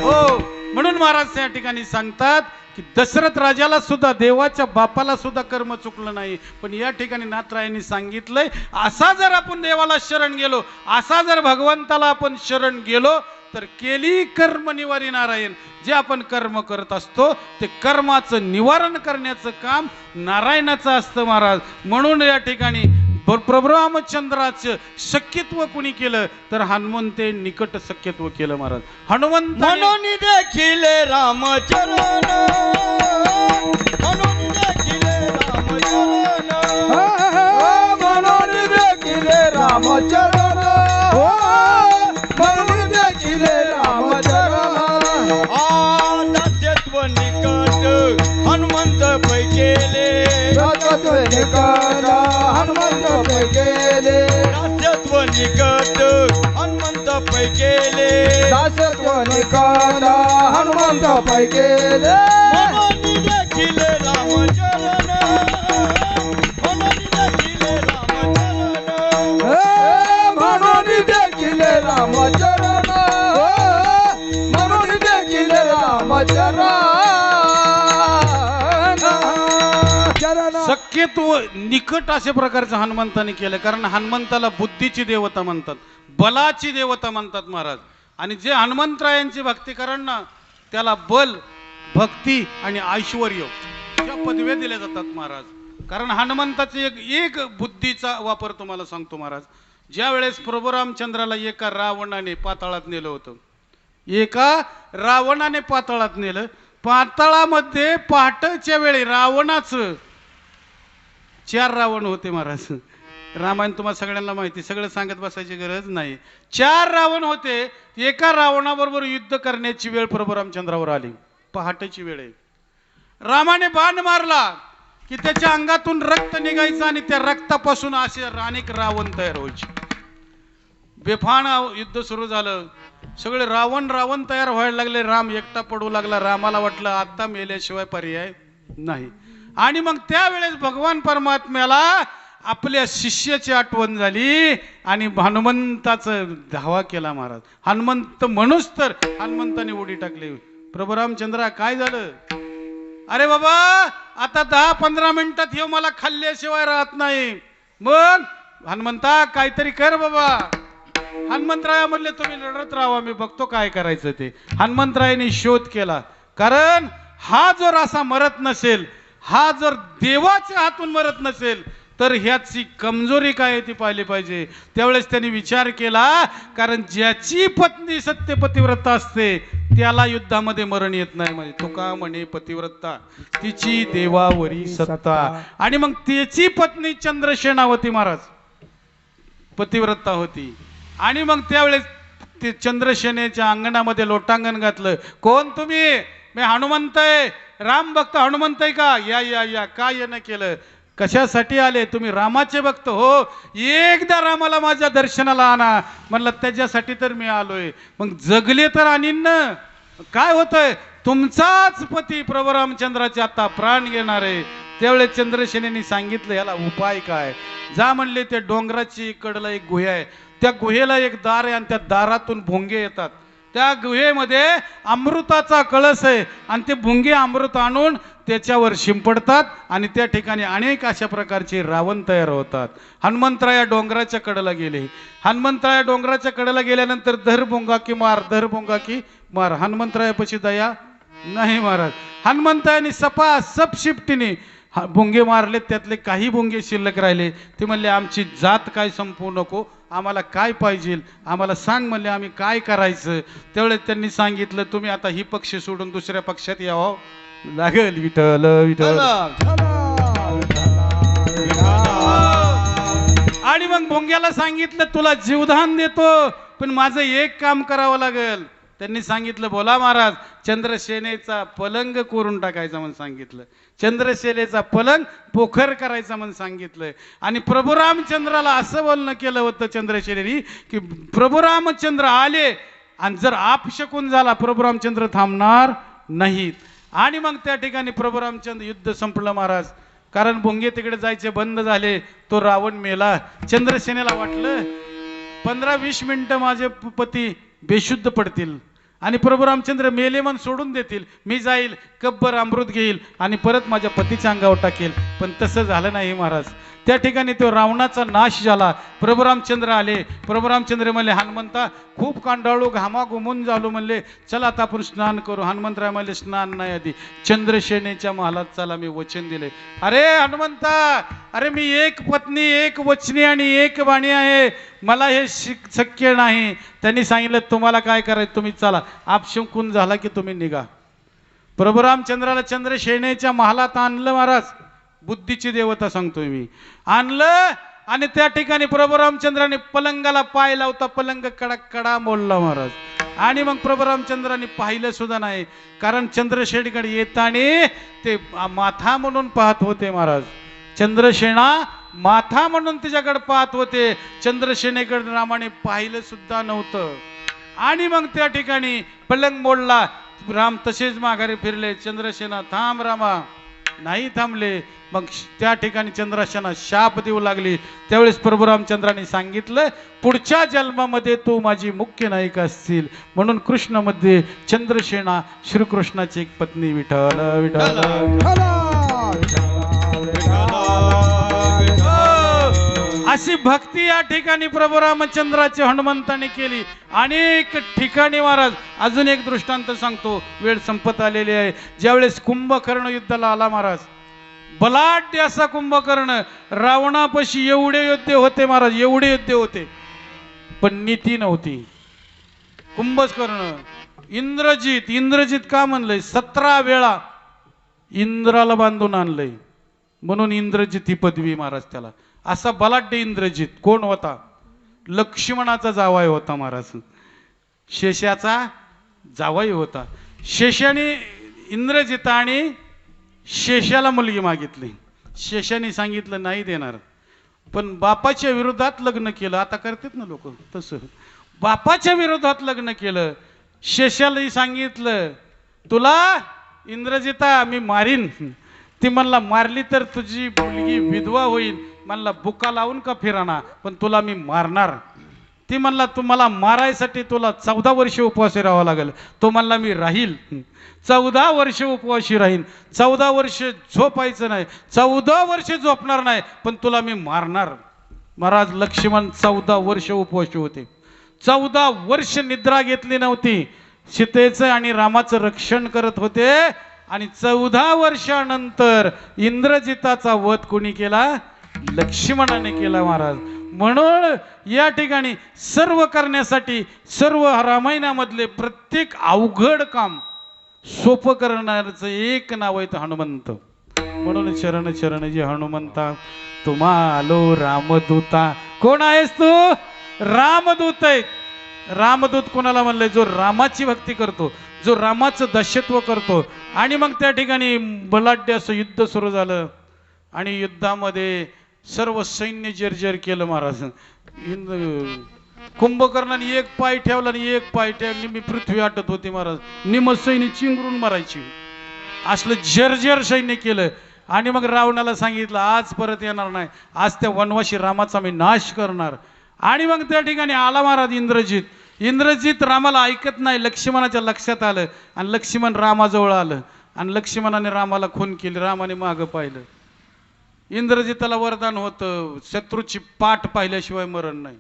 B: हो, म्हणून महाराज त्या ठिकाणी सांगतात की दशरथ राजाला सुद्धा, देवाच्या बापाला सुद्धा कर्म चुकलं नाही. पण या ठिकाणी नाथरायांनी सांगितलंय असा जर आपण देवाला शरण गेलो, असा जर भगवंताला आपण शरण गेलो तर केली कर्म निवारी नारायण. जे आपण कर्म करत असतो ते कर्माचं निवारण करण्याचं काम नारायणाचं असतं महाराज. म्हणून या ठिकाणी प्रभू रामचंद्राचं शक्यत्व कुणी केलं तर हनुमंते निकट शक्यत्व केलं महाराज. हनुमंत
C: म्हणून देखील रामचरण, म्हणून देखील रामचरण, म्हणून देखील रामचरण, म्हणून देखील रामचरण. दास्यत्व निकट हनुमंत पै केले, दास्यत्व निकट हनुमंत पै केले, दास्यत्व निकट हनुमंत पै केले, दास्यत्व निकट हनुमंत पै केले. म्हणून देखील रामचरण, म्हणून देखील रामचरण, म्हणून देखील रामचरण, म्हणून देखील रामचरण.
B: शक्यत्व निकट अशा प्रकारचं हनुमंताने केलं. कारण हनुमंताला बुद्धीची देवता म्हणतात, बलाची देवता म्हणतात महाराज. आणि जे हनुमंतरायांची भक्ती करण ना त्याला बल, भक्ती आणि ऐश्वर या पदव्या दिल्या जातात महाराज. कारण हनुमंताचे एक बुद्धीचा वापर तुम्हाला सांगतो महाराज. ज्या वेळेस प्रभू रामचंद्राला एका रावणाने पाताळात नेलं होतं, एका रावणाने पाताळात नेलं. पाताळामध्ये पहाटेच्या वेळी रावणाचं 4 रावण होते महाराज. रामायण तुम्हाला सगळ्यांना माहिती, सगळं सांगत बसायची गरज नाही. 4 रावण होते. एका रावणाबरोबर युद्ध करण्याची वेळ प्रभू रामचंद्रावर आली. पहाटेची वेळ आहे. रामाने बाण मारला की त्याच्या अंगातून रक्त निघायचं आणि त्या रक्तापासून असे अनेक रावण तयार व्हायचे. बेफान युद्ध सुरू झालं. सगळे रावण तयार व्हायला लागले. राम एकटा पडू लागला. रामाला वाटलं आता मेल्याशिवाय पर्याय नाही. आणि मग त्यावेळेस भगवान परमात्म्याला आपल्या शिष्याची आठवण झाली आणि हनुमंताचं धावा केला महाराज. हनुमंत म्हणूच तर हनुमंताने उडी टाकली. प्रभू रामचंद्रा काय झालं? अरे बाबा आता 10-15 मिनिटात हे मला खाल्ल्याशिवाय राहत नाही. मग हनुमंता काहीतरी कर बाबा. हनुमंतराया म्हणले तुम्ही लढत राहा, मी बघतो काय करायचं ते. हनुमंतरायाने शोध केला. कारण हा जर असा मरत नसेल, हा जर देवाच्या हातून मरत नसेल तर ह्याची कमजोरी काय ती पाहिली पाहिजे. त्यावेळेस त्यांनी विचार केला, कारण ज्याची पत्नी सत्यपतिव्रता असते त्याला युद्धामध्ये मरण येत नाही. म्हणजे तुका म्हणे पतिव्रता तिची देवावरी सत्ता. आणि मग त्याची पत्नी चंद्रसेनावती महाराज पतिव्रता होती. आणि मग त्यावेळेस ते चंद्रसेनेच्या अंगणामध्ये लोटांगण घातलं. कोण तुम्ही? मी हनुमंत आहे. राम भक्त हनुमंत आहे का? या या या. काय येणं केलं? कशासाठी आले तुम्ही? रामाचे भक्त हो. एकदा रामाला माझ्या दर्शनाला आणा. म्हणलं त्याच्यासाठी तर मी आलोय. मग जगले तर आणीन ना. काय होतंय? तुमचाच पती प्रभू रामचंद्राचे आता प्राण घेणार आहे. त्यावेळेस चंद्रसेनेने सांगितलं याला उपाय काय? जा म्हणले त्या डोंगराची कडला एक गुहे आहे, त्या गुहेला एक दार आहे आणि त्या दारातून भोंगे येतात. त्या गुहेमध्ये अमृताचा कळस आहे आणि ते भुंगे अमृत आणून त्याच्यावर शिंपडतात आणि त्या ठिकाणी अनेक अशा प्रकारचे रावण तयार होतात. हनुमंतराया डोंगराच्या कडेला गेले. हनुमंतराया डोंगराच्या कडेला गेल्यानंतर धर भोंगा की मार, धर भोंगा की मार. हनुमंतरायापाशी दया नाही महाराज. हनुमंतायांनी सपासप शिफ्टीने भुंगे मारले. त्यातले काही भुंगे शिल्लक राहिले. ते म्हणले आमची जात काय संपवू नको, आम्हाला काय पाहिजे आम्हाला सांग. म्हणले आम्ही काय करायचं? त्यावेळेस त्यांनी सांगितलं तुम्ही आता ही पक्ष सोडून दुसऱ्या पक्षात यावं लागेल. विठ्ठल विठ्ठल. आणि मग भोंग्याला सांगितलं तुला जीवदान देतो पण माझं एक काम करावं लागेल. त्यांनी सांगितलं बोला महाराज. चंद्रसेनेचा पलंग कोरून टाकायचा म्हणून सांगितलं. चंद्रसेनेचा पलंग पोखर करायचा म्हणून सांगितलं. आणि प्रभू रामचंद्राला असं बोलणं केलं होतं चंद्रसेनेनी की प्रभू रामचंद्र आले आणि जर आपशकून झाला प्रभू रामचंद्र थांबणार नाहीत. आणि मग त्या ठिकाणी प्रभू रामचंद्र युद्ध संपलं महाराज. कारण भोंगे तिकडे जायचे बंद झाले. तो रावण मेला. चंद्रसेनेला वाटलं 15-20 मिनिटं माझे पती बेशुद्ध पडतील आणि प्रभू रामचंद्र मेले मन सोडून देतील. मी जाईल कब्बर अमृत घेईल आणि परत माझ्या पतीच्या अंगावर टाकेल. पण तसं झालं नाही महाराज. त्या ठिकाणी तो रावणाचा नाश झाला. प्रभू रामचंद्र आले. प्रभू रामचंद्र म्हणले हनुमंता खूप कांडाळू घामा घुमून झालो म्हणले चला आता आपण स्नान करू. हनुमंतराय म्हणले स्नान नाही आधी चंद्रसेनेच्या महालात चला मी वचन दिले. अरे हनुमंता अरे मी एक पत्नी एक वचनी आणि एक वाणी आहे मला हे शक्य नाही. त्यांनी सांगितलं तुम्हाला काय करायचं तुम्ही चला. आपशंकून झाला की तुम्ही निघा. प्रभू रामचंद्राला चंद्रसेनेच्या महालात आणलं महाराज. बुद्धीची देवता सांगतोय मी. आणलं आणि त्या ठिकाणी प्रभू रामचंद्राने पलंगाला पाय लावता पलंग कडा कडा मोडला महाराज. आणि मग प्रभू रामचंद्राने पाहिलं सुद्धा नाही. कारण चंद्रसेनेकडे येताना ते माथा म्हणून पाहत होते महाराज. चंद्रसेना माथा म्हणून तिच्याकडे पाहत होते. चंद्रसेनेकडे रामाने पाहिलं सुद्धा नव्हतं. आणि मग त्या ठिकाणी पलंग मोडला. राम तसेच माघारी फिरले. चंद्रसेना थांब रामा नाही थांबले. मग त्या ठिकाणी चंद्रसेना शाप देऊ लागली. त्यावेळेस प्रभू रामचंद्राने सांगितलं पुढच्या जन्मामध्ये तू माझी मुख्य नायिका असतील. म्हणून कृष्णामध्ये चंद्रसेना श्रीकृष्णाची एक पत्नी. विठ्ठल विठ्ठल. अशी भक्ती या ठिकाणी प्रभू रामचंद्राची हनुमंताने केली. अनेक ठिकाणी महाराज. अजून एक दृष्टांत सांगतो वेळ संपत आलेली आहे. ज्यावेळेस कुंभकर्ण युद्धाला आला महाराज. बलाढ्य असा कुंभकर्ण. रावणापाशी एवढे योद्धे होते महाराज एवढे योद्धे होते पण नीती नव्हती. कुंभकर्ण इंद्रजित का म्हणलंय 17 वेळा इंद्राला बांधून आणलंय म्हणून इंद्रजित ही पदवी महाराज त्याला. असा बलाढ्य इंद्रजित कोण होता? लक्ष्मणाचा जावाई होता महाराज. शेषाचा जावाई होता. शेषाने इंद्रजिताने शेषाला मुलगी मागितली. शेषाने सांगितलं नाही देणार. पण बापाच्या विरोधात लग्न केलं. आता करतात ना लोक तसं. बापाच्या विरोधात लग्न केलं. शेषालाही सांगितलं तुला इंद्रजिता मी मारीन. ती म्हणला मारली तर तुझी मुलगी विधवा होईल. म्हणला बुका लावून का फिराना पण तुला मी मारणार. ती म्हणला तुम्हाला मारायसाठी तुला 14 वर्ष उपवासी राहावं लागेल. तो म्हणला मी राहील 14 वर्ष उपवासी राहीन. 14 वर्ष झोपायचं नाही 14 वर्ष झोपणार नाही पण तुला मी मारणार. महाराज लक्ष्मण 14 वर्ष उपवासी होते. 14 वर्ष निद्रा घेतली नव्हती. सीतेचं आणि रामाचं रक्षण करत होते. आणि 14 वर्षानंतर इंद्रजिताचा वध कोणी केला? लक्ष्मणाने केला महाराज. म्हणून या ठिकाणी सर्व करण्यासाठी सर्व रामायणामधले प्रत्येक अवघड काम सोपं करणारच एक नाव आहे हनुमंत. म्हणून शरण शरण जी हनुमंता तुम्हा आलो रामदूता. कोण आहेस तू? रामदूत आहे. रामदूत कोणाला म्हणलंय? जो रामाची भक्ती करतो जो रामाचं दास्यत्व करतो. आणि मग त्या ठिकाणी बलाढ्य असं युद्ध सुरू झालं आणि युद्धामध्ये सर्व सैन्य जर्जर केलं महाराज. कुंभकर्णाने एक पाय ठेवला आणि एक पाय ठेवली, मी पृथ्वी आटत होती महाराज. निम सैन्य चिंगरून मारायची, असलं जर्जर सैन्य केलं. आणि मग रावणाला सांगितलं आज परत येणार नाही, आज त्या वनवासी रामाचा मी नाश करणार. आणि मग त्या ठिकाणी आला महाराज इंद्रजित. इंद्रजित रामाला ऐकत नाही, लक्ष्मणाच्या लक्षात आलं आणि लक्ष्मण रामाजवळ आलं आणि लक्ष्मणाने रामाला खून केली. रामाने मागं पाहिलं. इंद्रजिताला वरदान होतं शत्रूची पाठ पाहिल्याशिवाय मरण नाही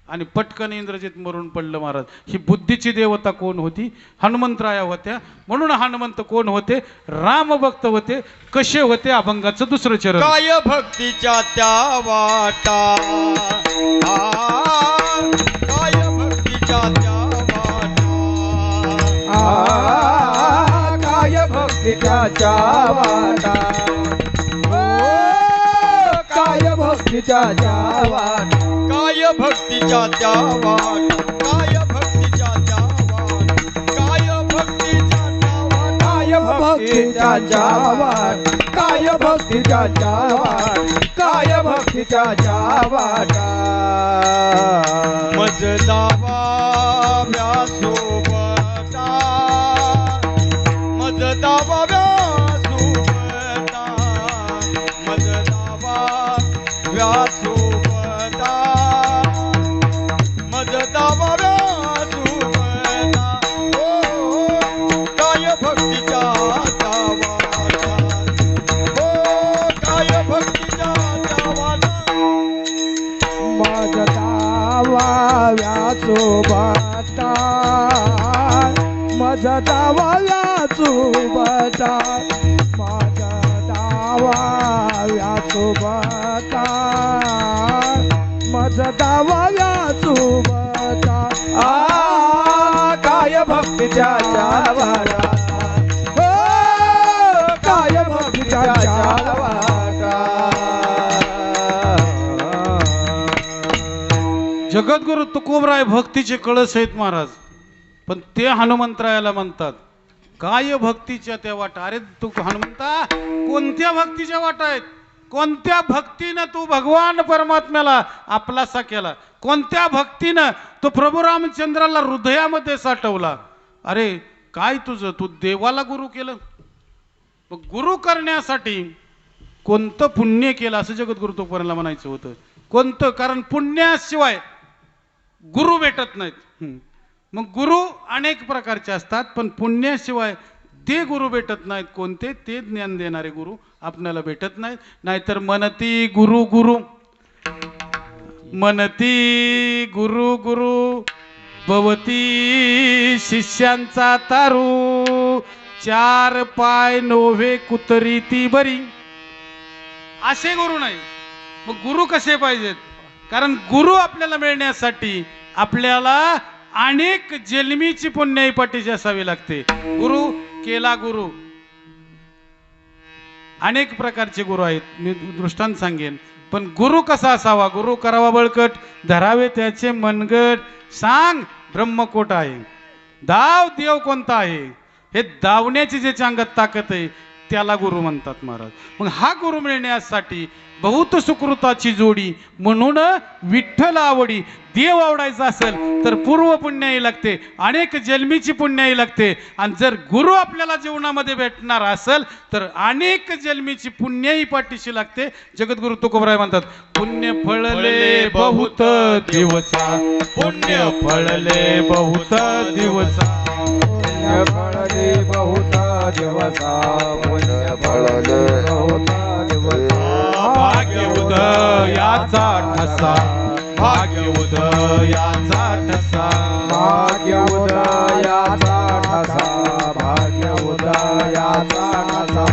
B: आणि पटकन इंद्रजित मरून पडलं महाराज. ही बुद्धीची देवता कोण होती? हनुमंतराया होत्या. म्हणून हनुमंत कोण होते? रामभक्त होते. कसे होते? अभंगाचं दुसरं चरण.
A: काय भक्तीच्या त्या वाटा, काय भक्तीच्या त्या वाटा,
C: काय भक्तीच्या वाटा, काय भक्तीच्या वाटा,
A: काय भक्तीच्या त्या वाटा, काय भक्तीच्या त्या वाटा, काय भक्तीच्या त्या वाटा,
C: काय भक्तीच्या वाटा, काय भक्तीच्या वाटा.
A: मज दावा व्यासोबता, मज दावा व्यासोबता, मज दावा व्यासोबता, मज दावा व्यासोबता. ओ काय भक्तीच्या वाटा, ओ काय भक्तीच्या वाटा.
C: माझा दावा व्यासोबता, माझा दावा व्यासोबता, माझा दावा व्यासोबता, माझा दावा व्यासोबता. काय भक्तीच्या वाटा, काय भक्तीच्या वाटा.
B: जगद्गुरु तुकोबराय भक्तीचे कळस आहेत महाराज, पण ते हनुमंतरायाला म्हणतात काय भक्तीच्या त्या वाटा. अरे तू हनुमंता कोणत्या भक्तीच्या वाटा आहेत? कोणत्या भक्तीनं तू भगवान परमात्म्याला आपलासा केला? कोणत्या भक्तीनं तू प्रभू रामचंद्राला हृदयामध्ये साठवला? अरे काय तुझं, तू देवाला गुरु केलं. गुरु करण्यासाठी कोणतं पुण्य केलं असं जगद्गुरु तुकोबरायला म्हणायचं होतं. कोणतं? कारण पुण्याशिवाय गुरु भेटत नाहीत. मग गुरु अनेक प्रकारचे असतात, पण पुण्याशिवाय ते गुरु भेटत नाहीत. कोणते? ते ज्ञान देणारे गुरु आपल्याला भेटत नाहीत. नाहीतर मनती गुरु गुरु, मनती गुरु गुरु, भवती शिष्यांचा तारू, चार पाय नोव्हे कुतरी ती बरी. असे गुरु नाही. मग गुरु कसे पाहिजेत? कारण गुरु आपल्याला मिळण्यासाठी आपल्याला अनेक जन्मीची पुण्याई पाठीशी असावी लागते. गुरु केला गुरु, अनेक प्रकारचे गुरु आहेत, मी दृष्टांत सांगेन. पण गुरु कसा असावा? गुरु करावा बळकट, धरावे त्याचे मनगट. सांग ब्रह्म कोट आहे, दाव देव कोणता आहे, हे दावण्याची ज्याच्या अंगात ताकद आहे त्याला गुरु म्हणतात महाराज. मग हा गुरु मिळण्यासाठी बहुत सुकृताची जोडी, म्हणून विठ्ठल आवडी. देव आवडायचा असेल तर पूर्व पुण्याई लागते, अनेक जन्मीची पुण्याई लागते. आणि जर गुरु आपल्याला जीवनामध्ये भेटणार असेल तर अनेक जन्मीची पुण्याई पाठीशी लागते. जगद्गुरु तुकोबराय म्हणतात पुण्य फळले बहुत दिवसा, पुण्य फळले बहुत दिवसा,
C: पुण्य फळले बहुत दिवसा, पुण्य फळले बहुत दिवसा.
B: भाग्य उदयाचा ठसा, भाग्य उदयाचा ठसा,
C: भाग्य उदयाचा ठसा, भाग्य उदयाचा ठसा.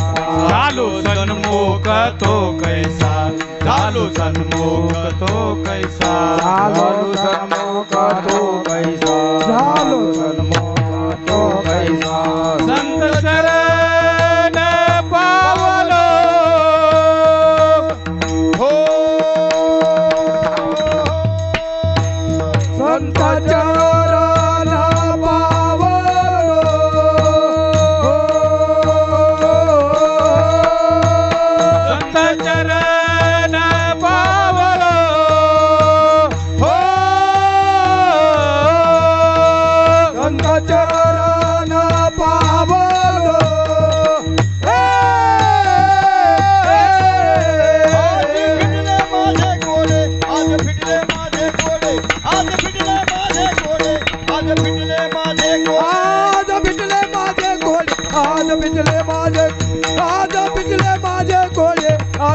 B: झालो सन्मुख तो कैसा, झालो सन्मुख तो कैसा,
C: झालो सन्मुख तो कैसा, झालो सन्मुख तो कैसा.
B: संत चरण पावलो हो,
C: संत चरण पावलो,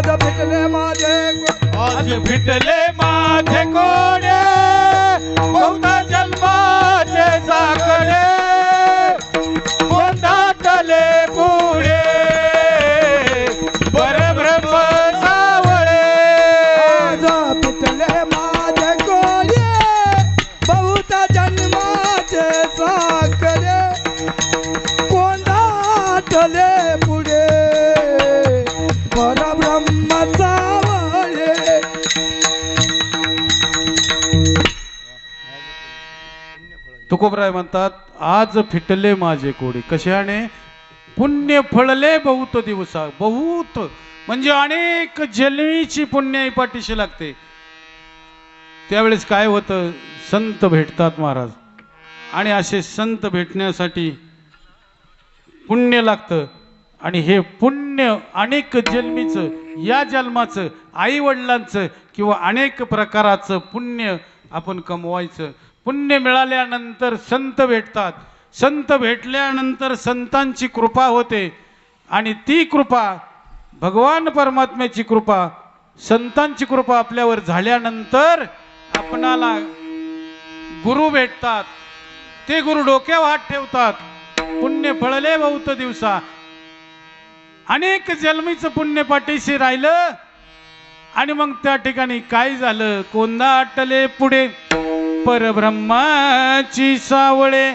C: आज फिटले माझे
D: आज फिटले माझे कोडे बहुता जन्माचे साकडे गोंधाटले पुढे परब्रह्म सावळे
C: आज फिटले माझे कोडे बहुत जन्माचे साकडे कोंडाटले पुढे परब्रह्म सावळे
B: तुकोबराय म्हणतात आज फिटले माझे कोडी कशाने पुण्य फळले बहुत दिवसा बहुत म्हणजे अनेक जन्मीची पुण्य पाठीशी लागते त्यावेळेस काय होतं संत भेटतात महाराज आणि असे संत भेटण्यासाठी पुण्य लागतं आणि हे पुण्य अनेक जन्मीचं या जन्माचं आई वडिलांचं किंवा अनेक प्रकाराचं पुण्य आपण कमवायचं पुण्य मिळाल्यानंतर संत भेटतात संत भेटल्यानंतर संतांची कृपा होते आणि ती कृपा भगवान परमात्म्याची कृपा संतांची कृपा आपल्यावर झाल्यानंतर आपणाला गुरु भेटतात ते गुरु डोक्यावर हात ठेवतात पुण्य फळले बहुत दिवसा अनेक जन्मीचं पुण्य पाठीशी राहिलं आणि मग त्या ठिकाणी काय झालं कोंडाटले पुढे परब्रह्माची सावळे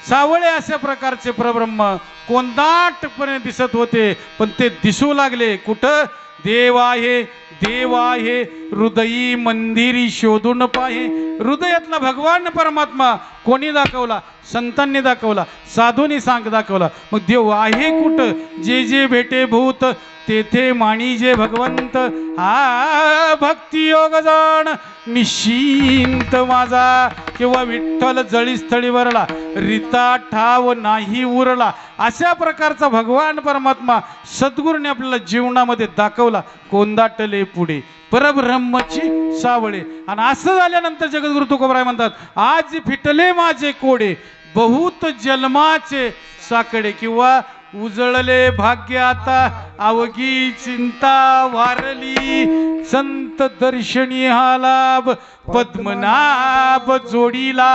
B: सावळे अशा प्रकारचे परब्रह्म कोंदाटपणे दिसत होते पण ते दिसू लागले कुठं देव आहे हृदयी मंदिरी शोधून पाहे हृदयातला भगवान परमात्मा कोणी दाखवला संतांनी दाखवला साधूंनी दाखवला मग देव आहे कुठं जे जे भेटे भूत तेथे माणी जे भगवंत हा भक्ती योग जाण निश्चिंत माझा किंवा विठ्ठल जळीस्थळी वरला रिता ठाव नाही उरला अशा प्रकारचा भगवान परमात्मा सद्गुरूने आपल्याला जीवनामध्ये दाखवला कोंदाटले पुढे परब्रह्मची सावळे आणि असं झाल्यानंतर जगद्गुरु तुकोबराय म्हणतात आज फिटले माझे कोडे बहुत जन्माचे साकडे किंवा उजळले भाग्य आता अवघी चिंता वारली संत दर्शनी हा लाभ पद्मनाभ जोडीला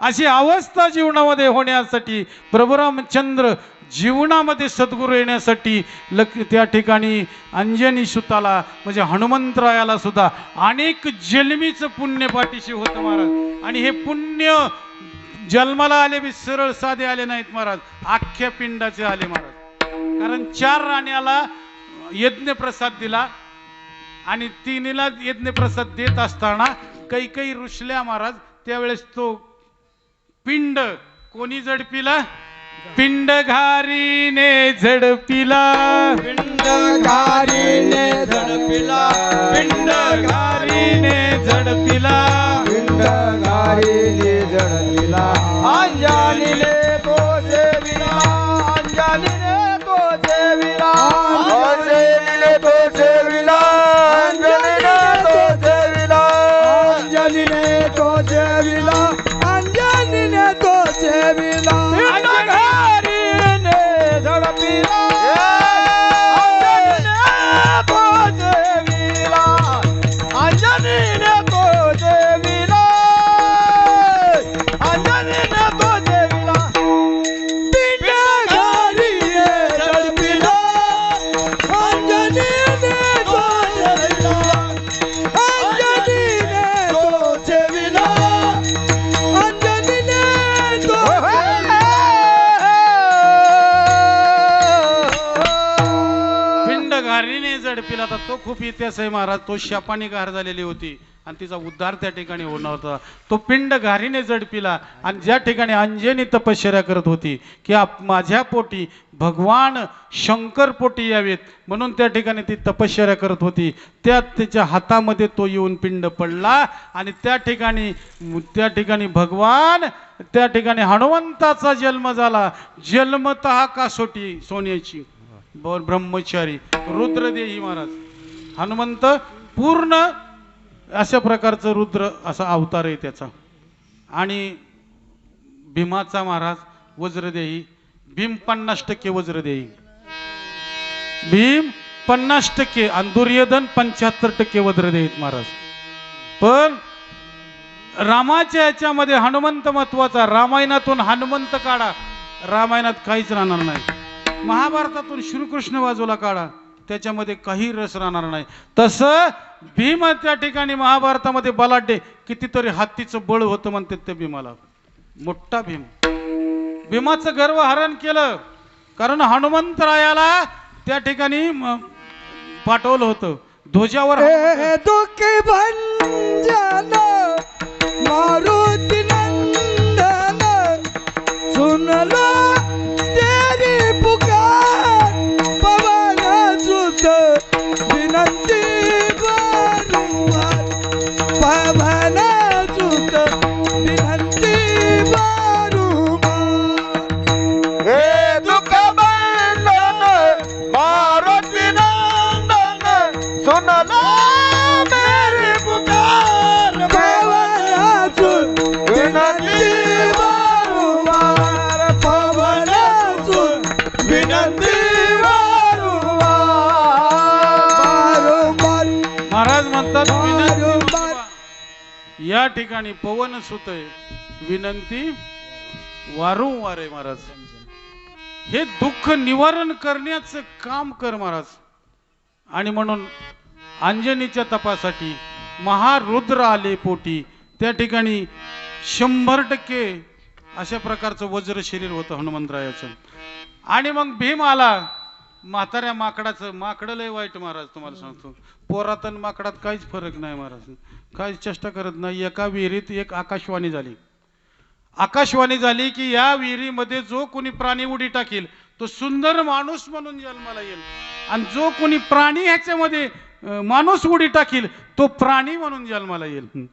B: अशी अवस्था जीवनामध्ये होण्यासाठी प्रभू रामचंद्र जीवनामध्ये सद्गुरू येण्यासाठी त्या ठिकाणी अंजनी सुताला म्हणजे हनुमंतरायाला सुद्धा अनेक जन्मीचं पुण्य पाठीशी होतं महाराज आणि हे पुण्य जन्माला आले बी सरळ साधे आले नाहीत महाराज अख्ख्या पिंडाचे आले महाराज कारण 4 राण्याला यज्ञप्रसाद दिला आणि 3ला यज्ञप्रसाद देत असताना काही रुसल्या महाराज त्यावेळेस तो पिंड कोणी झडपिला पिंड घारीने झडपिला
C: पिंड घारीने झडपिला
B: पिंड घारीने झडपिला
C: पिंड घारीने झडपिला अंजनीने तो सेविला अंजनीने तो सेविला अंजनीने तो सेविला अंजनीने तो सेविला अंजनीने तो सेविला पिंड घारीने झडपिला अंजनीने तो सेविला अंजनीने तो सेविला पिंड घारीने झडपिला अंजनीने तो सेविला अंजनीने तो सेविला अंजनीने तो
B: पिंड घारीने झडपिला तर तो खूप इतिहास आहे महाराज तो शापानी घार झालेली होती आणि तिचा उद्धार त्या ठिकाणी होणार होता तो पिंड घारीने झडपिला आणि ज्या ठिकाणी अंजनी तपश्चर्या करत होती की माझ्या पोटी भगवान शंकर पोटी यावेत म्हणून त्या ठिकाणी ती तपश्चर्या करत होती त्यात तिच्या हातामध्ये तो येऊन पिंड पडला आणि त्या ठिकाणी भगवान त्या ठिकाणी हनुमंताचा जन्म झाला जन्मतः कासोटी सोन्याची ब्रह्मचारी रुद्रदेही महाराज हनुमंत पूर्ण अशा प्रकारचं रुद्र असा अवतार आहे त्याचा आणि भीमाचा महाराज वज्रदेही भीम 50% वज्रदेही भीम 50% आणि दुर्योधन 75% वज्र देईत महाराज. पण रामाच्या याच्यामध्ये हनुमंत महत्वाचा. रामायणातून हनुमंत काढा, रामायणात काहीच राहणार नाही. महाभारतातून श्रीकृष्ण बाजूला काढा, त्याच्यामध्ये काही रस राहणार नाही. तसं भीम त्या ठिकाणी महाभारतामध्ये बलाढ्य, कितीतरी हत्तीचं बळ होतं म्हणतात त्या भीमाला. मोठा भीम, भीमाचं गर्व हरण केलं, कारण हनुमंतरायाला त्या ठिकाणी पाठवलं होतं ध्वजावर.
C: दुःखी भंजन मारुती नंदन सुन लो तेरी पुकार पवन सुत विनंती वारंवार पवन सुत विनंती वारंवार.
D: हे दुःख बंधन मारुती नंदन सुनला मेरी पुकार
C: पवन सुत
D: विनंती वारंवार पवन सुत विनंती वारंवार.
B: महाराज म्हणतात विनंती
C: वारंवार.
B: या ठिकाणी पवन सुत आहे, विनंती वारंवार आहे महाराज. हे दुःख निवारण करण्याचं काम कर महाराज. आणि म्हणून अंजनीच्या तपासाठी महारुद्र आले पोटी. त्या ठिकाणी 100% अशा प्रकारचं वज्र शरीर होतं हनुमंतरायाचं. आणि मग भीम आला. म्हाताऱ्या माकडाचं, माकडं लय वाईट महाराज, तुम्हाला सांगतो. पोरात आणि माकडात काहीच फरक नाही महाराज, काहीच चेष्टा करत नाही. एका विहिरीत एक आकाशवाणी झाली. आकाशवाणी झाली की या विहिरीमध्ये जो कोणी प्राणी उडी टाकील तो सुंदर माणूस म्हणून जन्माला येईल, आणि जो कोणी प्राणी ह्याच्यामध्ये माणूस उडी टाकील तो प्राणी म्हणून जन्माला येईल.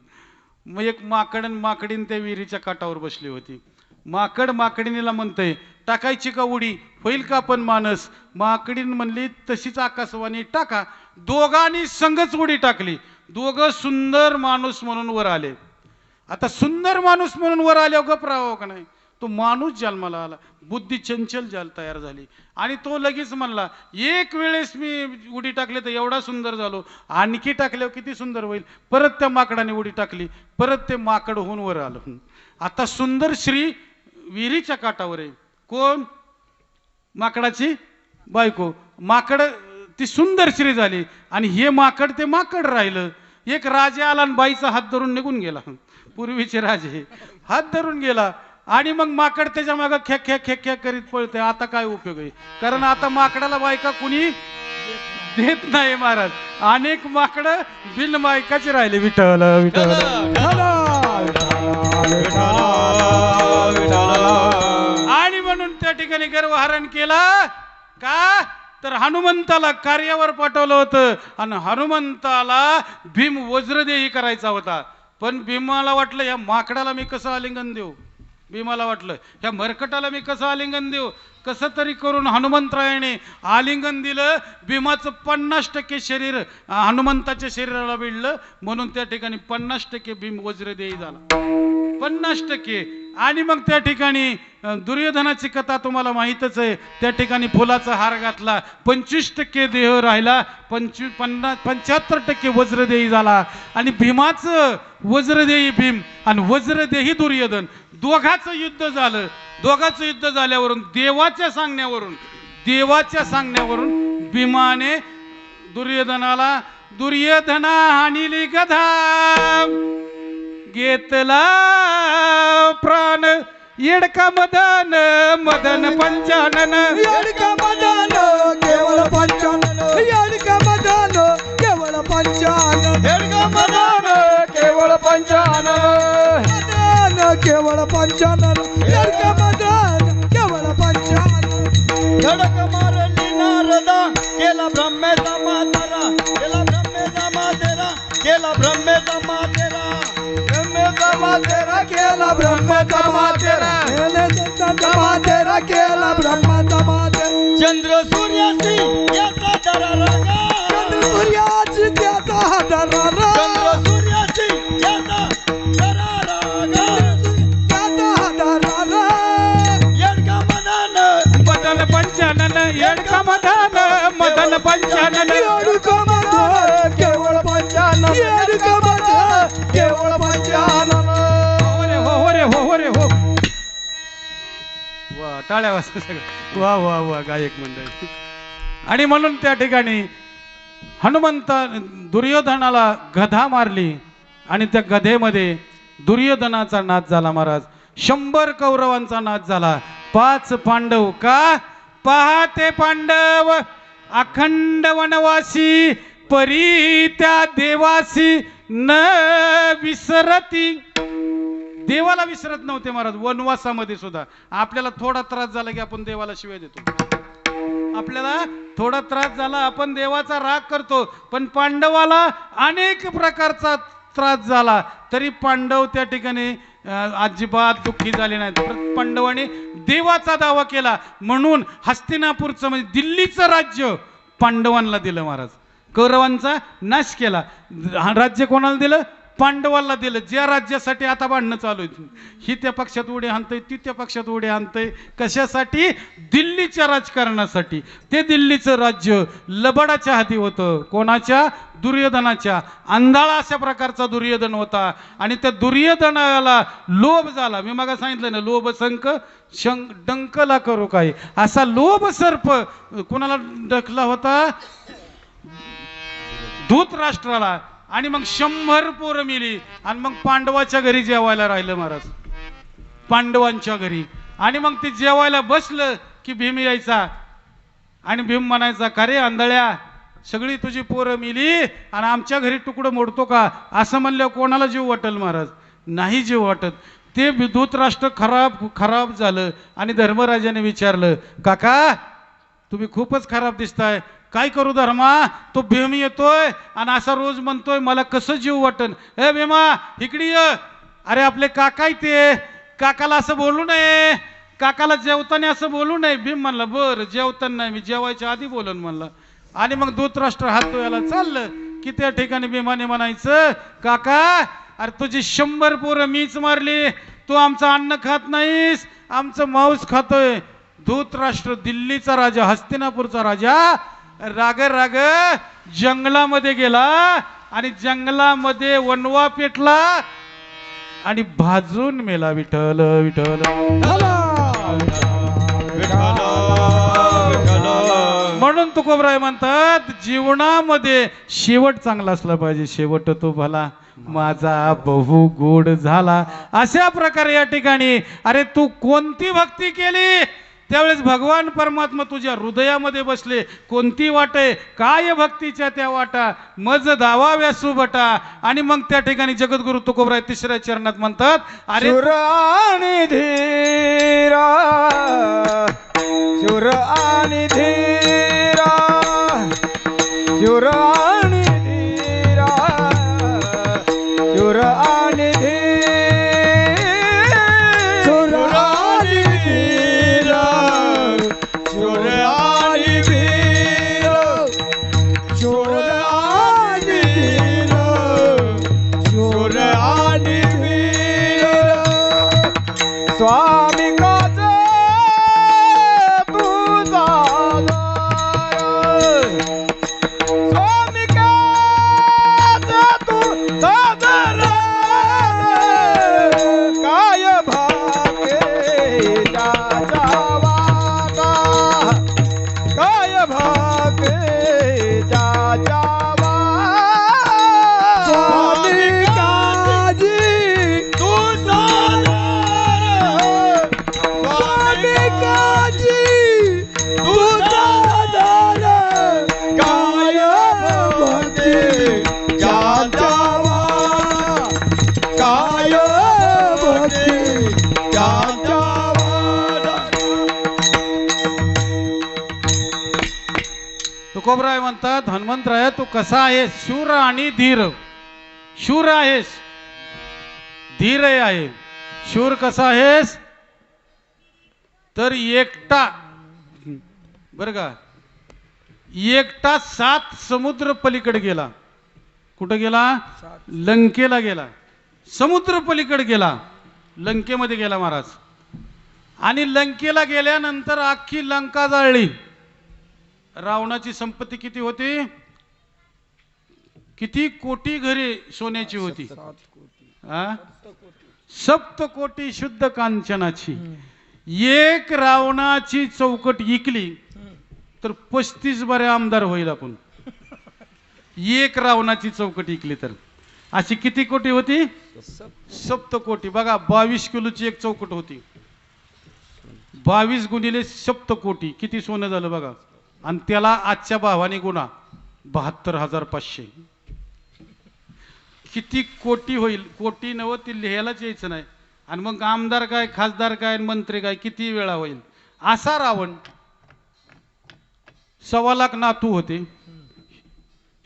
B: मग एक माकड आणि माकडीन त्या विहिरीच्या काठावर बसली होती. माकड माकडिनीला म्हणतंय, टाकायची का उडी, होईल का पण माणस. माकडीन म्हणली तशीच आकाशवाणी टाका. दोघांनी संगच उडी टाकली. दोघं सुंदर माणूस म्हणून वर आले. आता सुंदर माणूस म्हणून वर आल्यावर गप राहावं का नाही. तो माणूस जन्माला आला, बुद्धी चंचल तयार झाली, आणि तो लगेच म्हणला, एक वेळेस मी उडी टाकली तर एवढा सुंदर झालो, आणखी टाकल्यावर किती सुंदर होईल. परत त्या माकडाने उडी टाकली, परत ते माकड होऊन वर आलं. आता सुंदर श्री विहिरीच्या काठावर आहे. कोण? माकडाची बायको. माकड ती सुंदर श्री झाली, आणि हे माकड ते माकड राहिलं. एक राजा आला आणि बाईचा हात धरून निघून गेला. पूर्वीचे राजे हात धरून गेला, आणि मग माकड त्याच्या मागं खेक खेक खेक खेक करीत पळते. आता काय उपयोग आहे, कारण आता माकडाला बायका कुणी देत नाही महाराज. अनेक माकड बिन बायकाचे राहिले. विठ्ठल विठ्ठल. आणि म्हणून त्या ठिकाणी गर्वहरण केला का, तर हनुमंताला कार्यावर पाठवलं होतं, आणि हनुमंताला भीम वज्रदेही करायचा होता. पण भीमाला वाटलं या माकडाला मी कसं आलिंगन देऊ, भीमाला वाटलं ह्या मरकटाला मी कसं आलिंगन देऊ. कसं तरी करून हनुमंतरायाने आलिंगन दिलं. भीमाचं 50% शरीर हनुमंताच्या शरीराला भिडलं, म्हणून त्या ठिकाणी 50% भीम वज्रदेही झाला. 50%. आणि मग त्या ठिकाणी दुर्योधनाची कथा तुम्हाला माहीतच आहे. त्या ठिकाणी फुलाचा हार घातला, 25% देह राहिला, 75% वज्रदेही झाला. आणि भीमाचं वज्रदेही भीम आणि वज्रदेही दुर्योधन, दोघाचं युद्ध झालं. दोघाचं युद्ध झाल्यावरून देवाच्या सांगण्यावरून भीमाने दुर्योधनाला, दुर्योधना हानिली गधा घेतला प्राण, येडका मदन मदन पंचानन,
C: येडका मदन केवळ पंचानन, येडका मदन केवळ पंचानन,
D: येडका मदन केवळ पंचानन,
C: मदन केवळ पंचानन, येडका मदन केवळ पंचानन.
D: धडक मारली नारदा केला ब्रह्मेचा मातेरा, केला ब्रह्मेचा मातेरा, केला ब्रह्मेचा मातेरा, ब्रह्मेचा मातेरा केला ब्रह्मेचा मातेरा,
C: मातेरा केला ब्रह्माचा मातेरा.
D: चंद्र सूर्याशी याचा दरारा,
C: चंद्र सूर्याची त्याचा दरारा,
D: चंद्र सूर्याशी याचा दरारा,
C: त्याचा दरारा.
D: येडका मदन
B: मदन पंचानन, येडका मदन मदन पंचानन, टाळ्या वाजवा सगळं. वा वा वा गायक मंडळी. आणि म्हणून त्या ठिकाणी हनुमंत दुर्योधनाला गधा मारली आणि त्या गधेमध्ये दुर्योधनाचा नाच झाला महाराज. 100 कौरवांचा नाच झाला. 5 पांडव का पहा पांडव अखंड वनवासी परी त्या देवासी न विसरती. देवाला विसरत नव्हते महाराज वनवासामध्ये सुद्धा. आपल्याला थोडा त्रास झाला की आपण देवाला शिवाय देतो. आपल्याला थोडा त्रास झाला आपण देवाचा राग करतो. पण पांडवाला अनेक प्रकारचा त्रास झाला तरी पांडव त्या ठिकाणी अजिबात दुःखी झाले नाहीत. पांडवांनी देवाचा दावा केला म्हणून हस्तिनापूरचं म्हणजे दिल्लीचं राज्य पांडवांना दिलं महाराज. कौरवांचा नाश केला. राज्य कोणाला दिलं? पांडवांना दिलं. ज्या राज्यासाठी आता भांडणं चालू आहेत. ही त्या पक्षात उडी आणतंय ती त्या पक्षात उडी आणतंय. कशासाठी? दिल्लीच्या राजकारणासाठी. ते दिल्लीचं राज्य लबाडाच्या हाती होतं. कोणाच्या? दुर्योधनाच्या. अंधाळा अशा प्रकारचा दुर्योधन होता आणि त्या दुर्योधनाला लोभ झाला. मी मग सांगितलं ना लोभ संक डंकला करू काय. असा लोभ सर्प कोणाला डकला होता? धृतराष्ट्राला. आणि मग 100 पोरं मिली आणि मग पांडवाच्या घरी जेवायला राहिलं महाराज. पांडवांच्या घरी. आणि मग ते जेवायला बसलं की भीम यायचा आणि भीम म्हणायचा का रे आंधळ्या सगळी तुझी पोरं मिली आणि आमच्या घरी तुकडं मोडतो का? असं म्हणल्यावर कोणाला जीव वाटेल महाराज? नाही जीव वाटत. ते धृतराष्ट्र खराब झालं आणि धर्मराजाने विचारलं काका तुम्ही खूपच खराब दिसताय काय करू धर्मा? तो भीम येतोय आणि असा रोज म्हणतोय मला कसं जीव वाटन. ए भीमा इकडे ये. अरे आपले काका ते काकाला असं बोलू नये. काकाला जेवताना असं बोलू नये. भीम म्हणला बरं जेवताना नाही मी जेवायच्या आधी बोलन म्हणला. आणि मग धृतराष्ट्र हात धुवायला चाललं की त्या ठिकाणी भीमाने म्हणायचं काका अरे तुझी 100 पोरं मीच मारली. तू आमचं अन्न खात नाहीस आमचं मांस खातोय. धृतराष्ट्र दिल्लीचा राजा हस्तिनापूरचा राजा राग राग जंगलामध्ये गेला आणि जंगलामध्ये वनवा पेटला आणि भाजून मेला. विठ्ठल विठ्ठल. म्हणून तुकोबराय म्हणतात जीवनामध्ये शेवट चांगला असला पाहिजे. शेवट तो भला माझा बहु गोड झाला. अशा प्रकारे या ठिकाणी अरे तू कोणती भक्ती केली त्यावेळेस भगवान परमात्मा तुझ्या हृदयामध्ये बसले. कोणती वाट आहे? काय भक्तीच्या त्या वाटा मज धावाव्या सुबटा. आणि मग त्या ठिकाणी जगद्गुरु तुकोबराय 3ऱ्या चरणात म्हणतात अरे
C: शूर आणि धीरा शूर आणि धीरा शूर आणि धीरा शूर आणि स्वामी काज तुझा स्वामी काज तुझा काय भागे जावा काय भागे जावा स्वामी काजी तुझा
B: तुकोबराय म्हणतात हनुमंतराय तू कसा आहेस? शूर आणि धीर. शूर आहेस धीर आहे. शूर कसा आहेस? तर एकटा बर का एकटा 7 समुद्र पलीकडे गेला. कुठं गेला? लंकेला गेला. समुद्र पलीकडे गेला. लंकेमध्ये गेला महाराज. आणि लंकेला गेल्यानंतर अख्खी लंका जाळली. रावणाची संपत्ती किती होती? किती कोटी घरे सोन्याची होती? 7 कोटी शुद्ध कांचनाची. एक रावणाची चौकट इकली तर 35 बरे आमदार होईल आपण. एक रावणाची चौकट इकली तर अशी किती कोटी होती? सप्तकोटी. बघा 22 किलोची एक चौकट होती. 22 गुणिले सप्तकोटी किती सोनं झालं बघा. आणि त्याला आजच्या भावाने गुणा 72,500. किती कोटी होईल? कोटी नव ती लिहायलाच यायचं नाही. आणि मग आमदार काय, खासदार काय, मंत्री काय, किती वेळा होईल? असा रावण. 1.25 लाख नातू होते,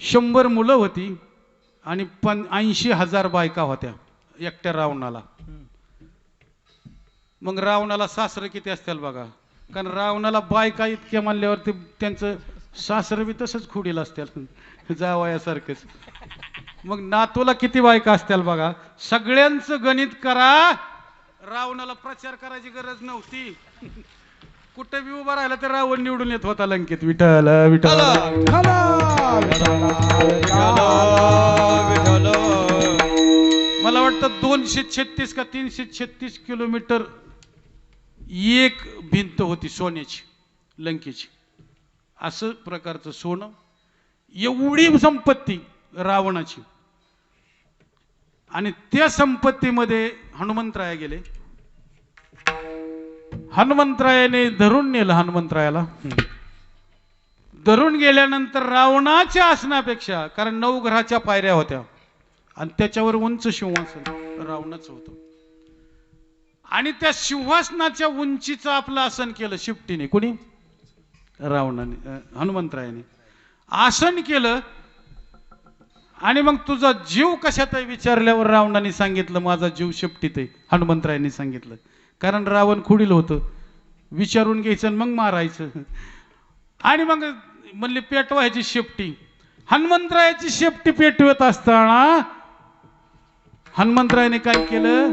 B: 100 मुलं होती आणि 80,000 बायका होत्या एकट्या रावणाला. मग रावणाला सासरं किती असतील बघा. कारण रावणाला बायका इतक्या म्हणल्यावरती त्यांचं सासरं बी तसंच खुडील असतील जावयासारखंच. मग नातूला किती बायका असतील बघा. सगळ्यांचं गणित करा. रावणाला प्रचार करायची गरज नव्हती. कुठे बी उभा राहिला तर रावण निवडून येत होता लंकेत. विठ्ठल विठ्ठल. मला वाटतं 236 का 336 किलोमीटर एक भिंत होती सोन्याची लंकेची. असं प्रकारचं सोनं. एवढी संपत्ती रावणाची. आणि त्या संपत्तीमध्ये हनुमंतराया गेले. हनुमंतरायाने धरून नेलं. हनुमंतरायाला धरून गेल्यानंतर रावणाच्या आसनापेक्षा, कारण 9 ग्रहाच्या पायऱ्या होत्या आणि त्याच्यावर उंच सिंहासन रावणाचं होतं. आणि त्या सिंहासनाच्या उंचीचं आपलं आसन केलं शिफ्टीने. कोणी? रावणाने. हनुमंतरायाने आसन केलं. आणि मग तुझा जीव कशात आहे विचारल्यावर रावणाने सांगितलं माझा जीव शेपटीत आहे. हनुमंतरायांनी सांगितलं. कारण रावण खुडील होतं. विचारून घ्यायचं आणि मग मारायचं. आणि मग म्हणले पेटवायची शेपटी. हनुमंतरायाची शेपटी पेटवत असताना हनुमंतरायाने काय केलं?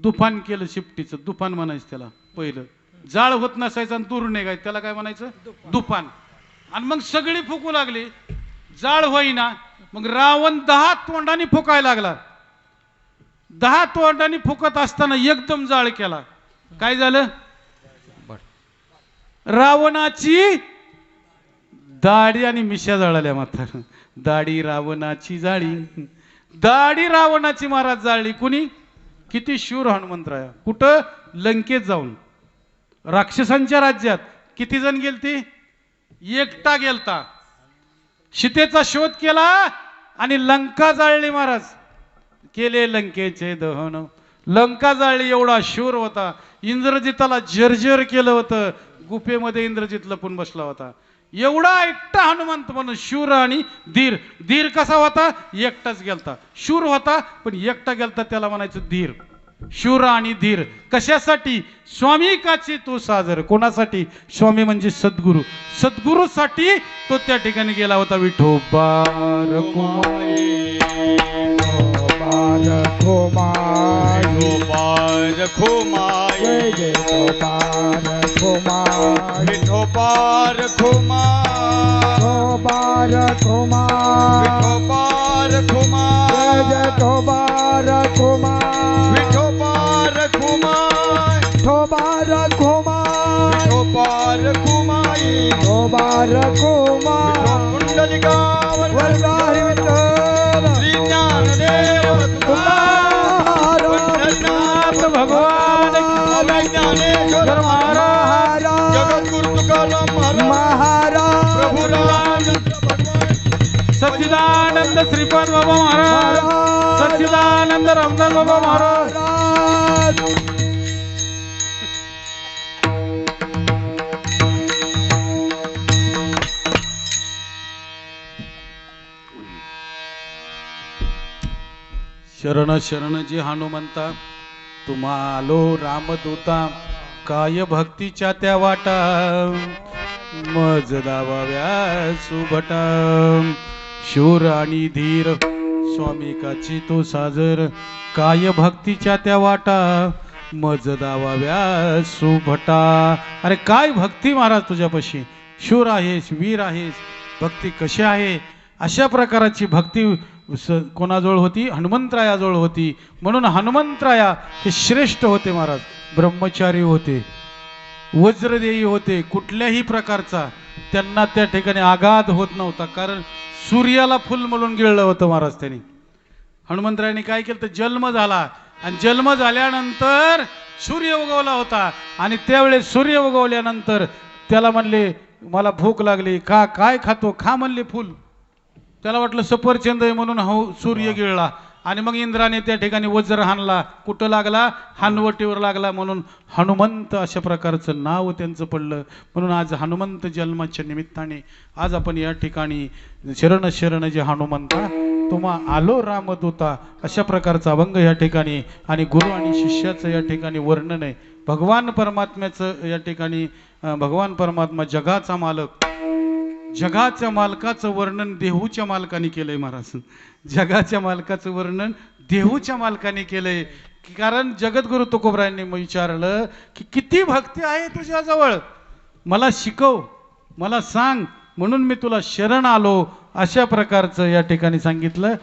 B: दुफान केलं शेपटीचं. दुफान म्हणायचं त्याला. पहिलं जाळ होत नसायचं आणि दूर निघायचं त्याला काय म्हणायचं? दुफान. आणि मग सगळी फुकू लागली. जाळ होईना. मग रावण 10 तोंडाने फुकायला लागला. 10 तोंडाने फुकत असताना एकदम जाळ केला. काय झालं? रावणाची दाढी आणि मिशा जळाल्या. मात्र दाढी रावणाची जाळी. दाढी रावणाची महाराज जाळली. कुणी? किती शूर हनुमंतराया. कुठं? लंकेत जाऊन. राक्षसांच्या राज्यात किती जण गेलते? एकटा गेलता. सीतेचा शोध केला आणि लंका जाळली. महाराज केले लंकेचे दहन. लंका जाळली. एवढा शूर होता. इंद्रजिताला जर्जर केलं होतं. गुफेमध्ये इंद्रजित लपून बसला होता. एवढा एकटा हनुमंत म्हणून शूर आणि धीर. धीर कसा होता? एकटाच गेलता. शूर होता पण एकटा गेलता त्याला म्हणायचं धीर. शूर आणि धीर कशासाठी? स्वामी काची तो साजर. कोणासाठी? स्वामी म्हणजे सद्गुरु. सद्गुरूसाठी तो त्या ठिकाणी गेला होता. विठोबा रखुमाई. भगवान सच्चिदानंद श्रीपाद बाबा महाराज. सच्चिदानंद रामदास बाबा महाराज. शरण शरण जी हनुमंता तुम्हालो रामदूता. काय भक्तीच्या त्या वाटा मज दावाव्या सुभटा. शूर आणि धीर स्वामी काची तो साजर. काय भक्तीच्या त्या वाटा मज दावाव्या सुभटा. अरे काय भक्ती महाराज तुझ्यापाशी. शूर आहेस, वीर आहेस. भक्ती कशी आहे? अशा प्रकारची भक्ती कोणाजवळ होती? हनुमंतरायाजवळ होती. म्हणून हनुमंतराया हे श्रेष्ठ होते महाराज. ब्रह्मचारी होते, वज्रदेही होते, कुठल्याही प्रकारचा त्यांना त्या ठिकाणी आघात होत नव्हता. कारण सूर्याला फुल म्हणून गिळलं होतं महाराज त्यांनी. हनुमंतरायांनी काय केलं तर जन्म झाला, आणि जन्म झाल्यानंतर सूर्य उगवला होता, आणि त्यावेळेस सूर्य उगवल्यानंतर त्याला म्हणले मला भूक लागली, काय खातो? खा म्हणले फुल. त्याला वाटलं सफरचंद आहे म्हणून सूर्य गिळला, आणि मग इंद्राने त्या ठिकाणी वज्र हाणला. कुठं लागला? हनवटीवर लागला. म्हणून हनुमंत अशा प्रकारचं नाव त्यांचं पडलं. म्हणून आज हनुमंत जन्माच्या निमित्ताने आज आपण या ठिकाणी शरण शरण जे हनुमंता तुम्हा आलो रामदूता अशा प्रकारचा अभंग या ठिकाणी, आणि गुरु आणि शिष्याचं या ठिकाणी वर्णन आहे. भगवान परमात्म्याचं या ठिकाणी भगवान परमात्मा जगाचा मालक, जगाच्या मालकाचं वर्णन देहूच्या मालकाने केलंय महाराज. जगाच्या मालकाचं वर्णन देहूच्या मालकाने केलंय. कारण जगद्गुरु तुकोबरायांनी विचारलं की किती भक्ती आहे तुझ्याजवळ, मला शिकव, मला सांग, म्हणून मी तुला शरण आलो. अशा प्रकारचं या ठिकाणी सांगितलं.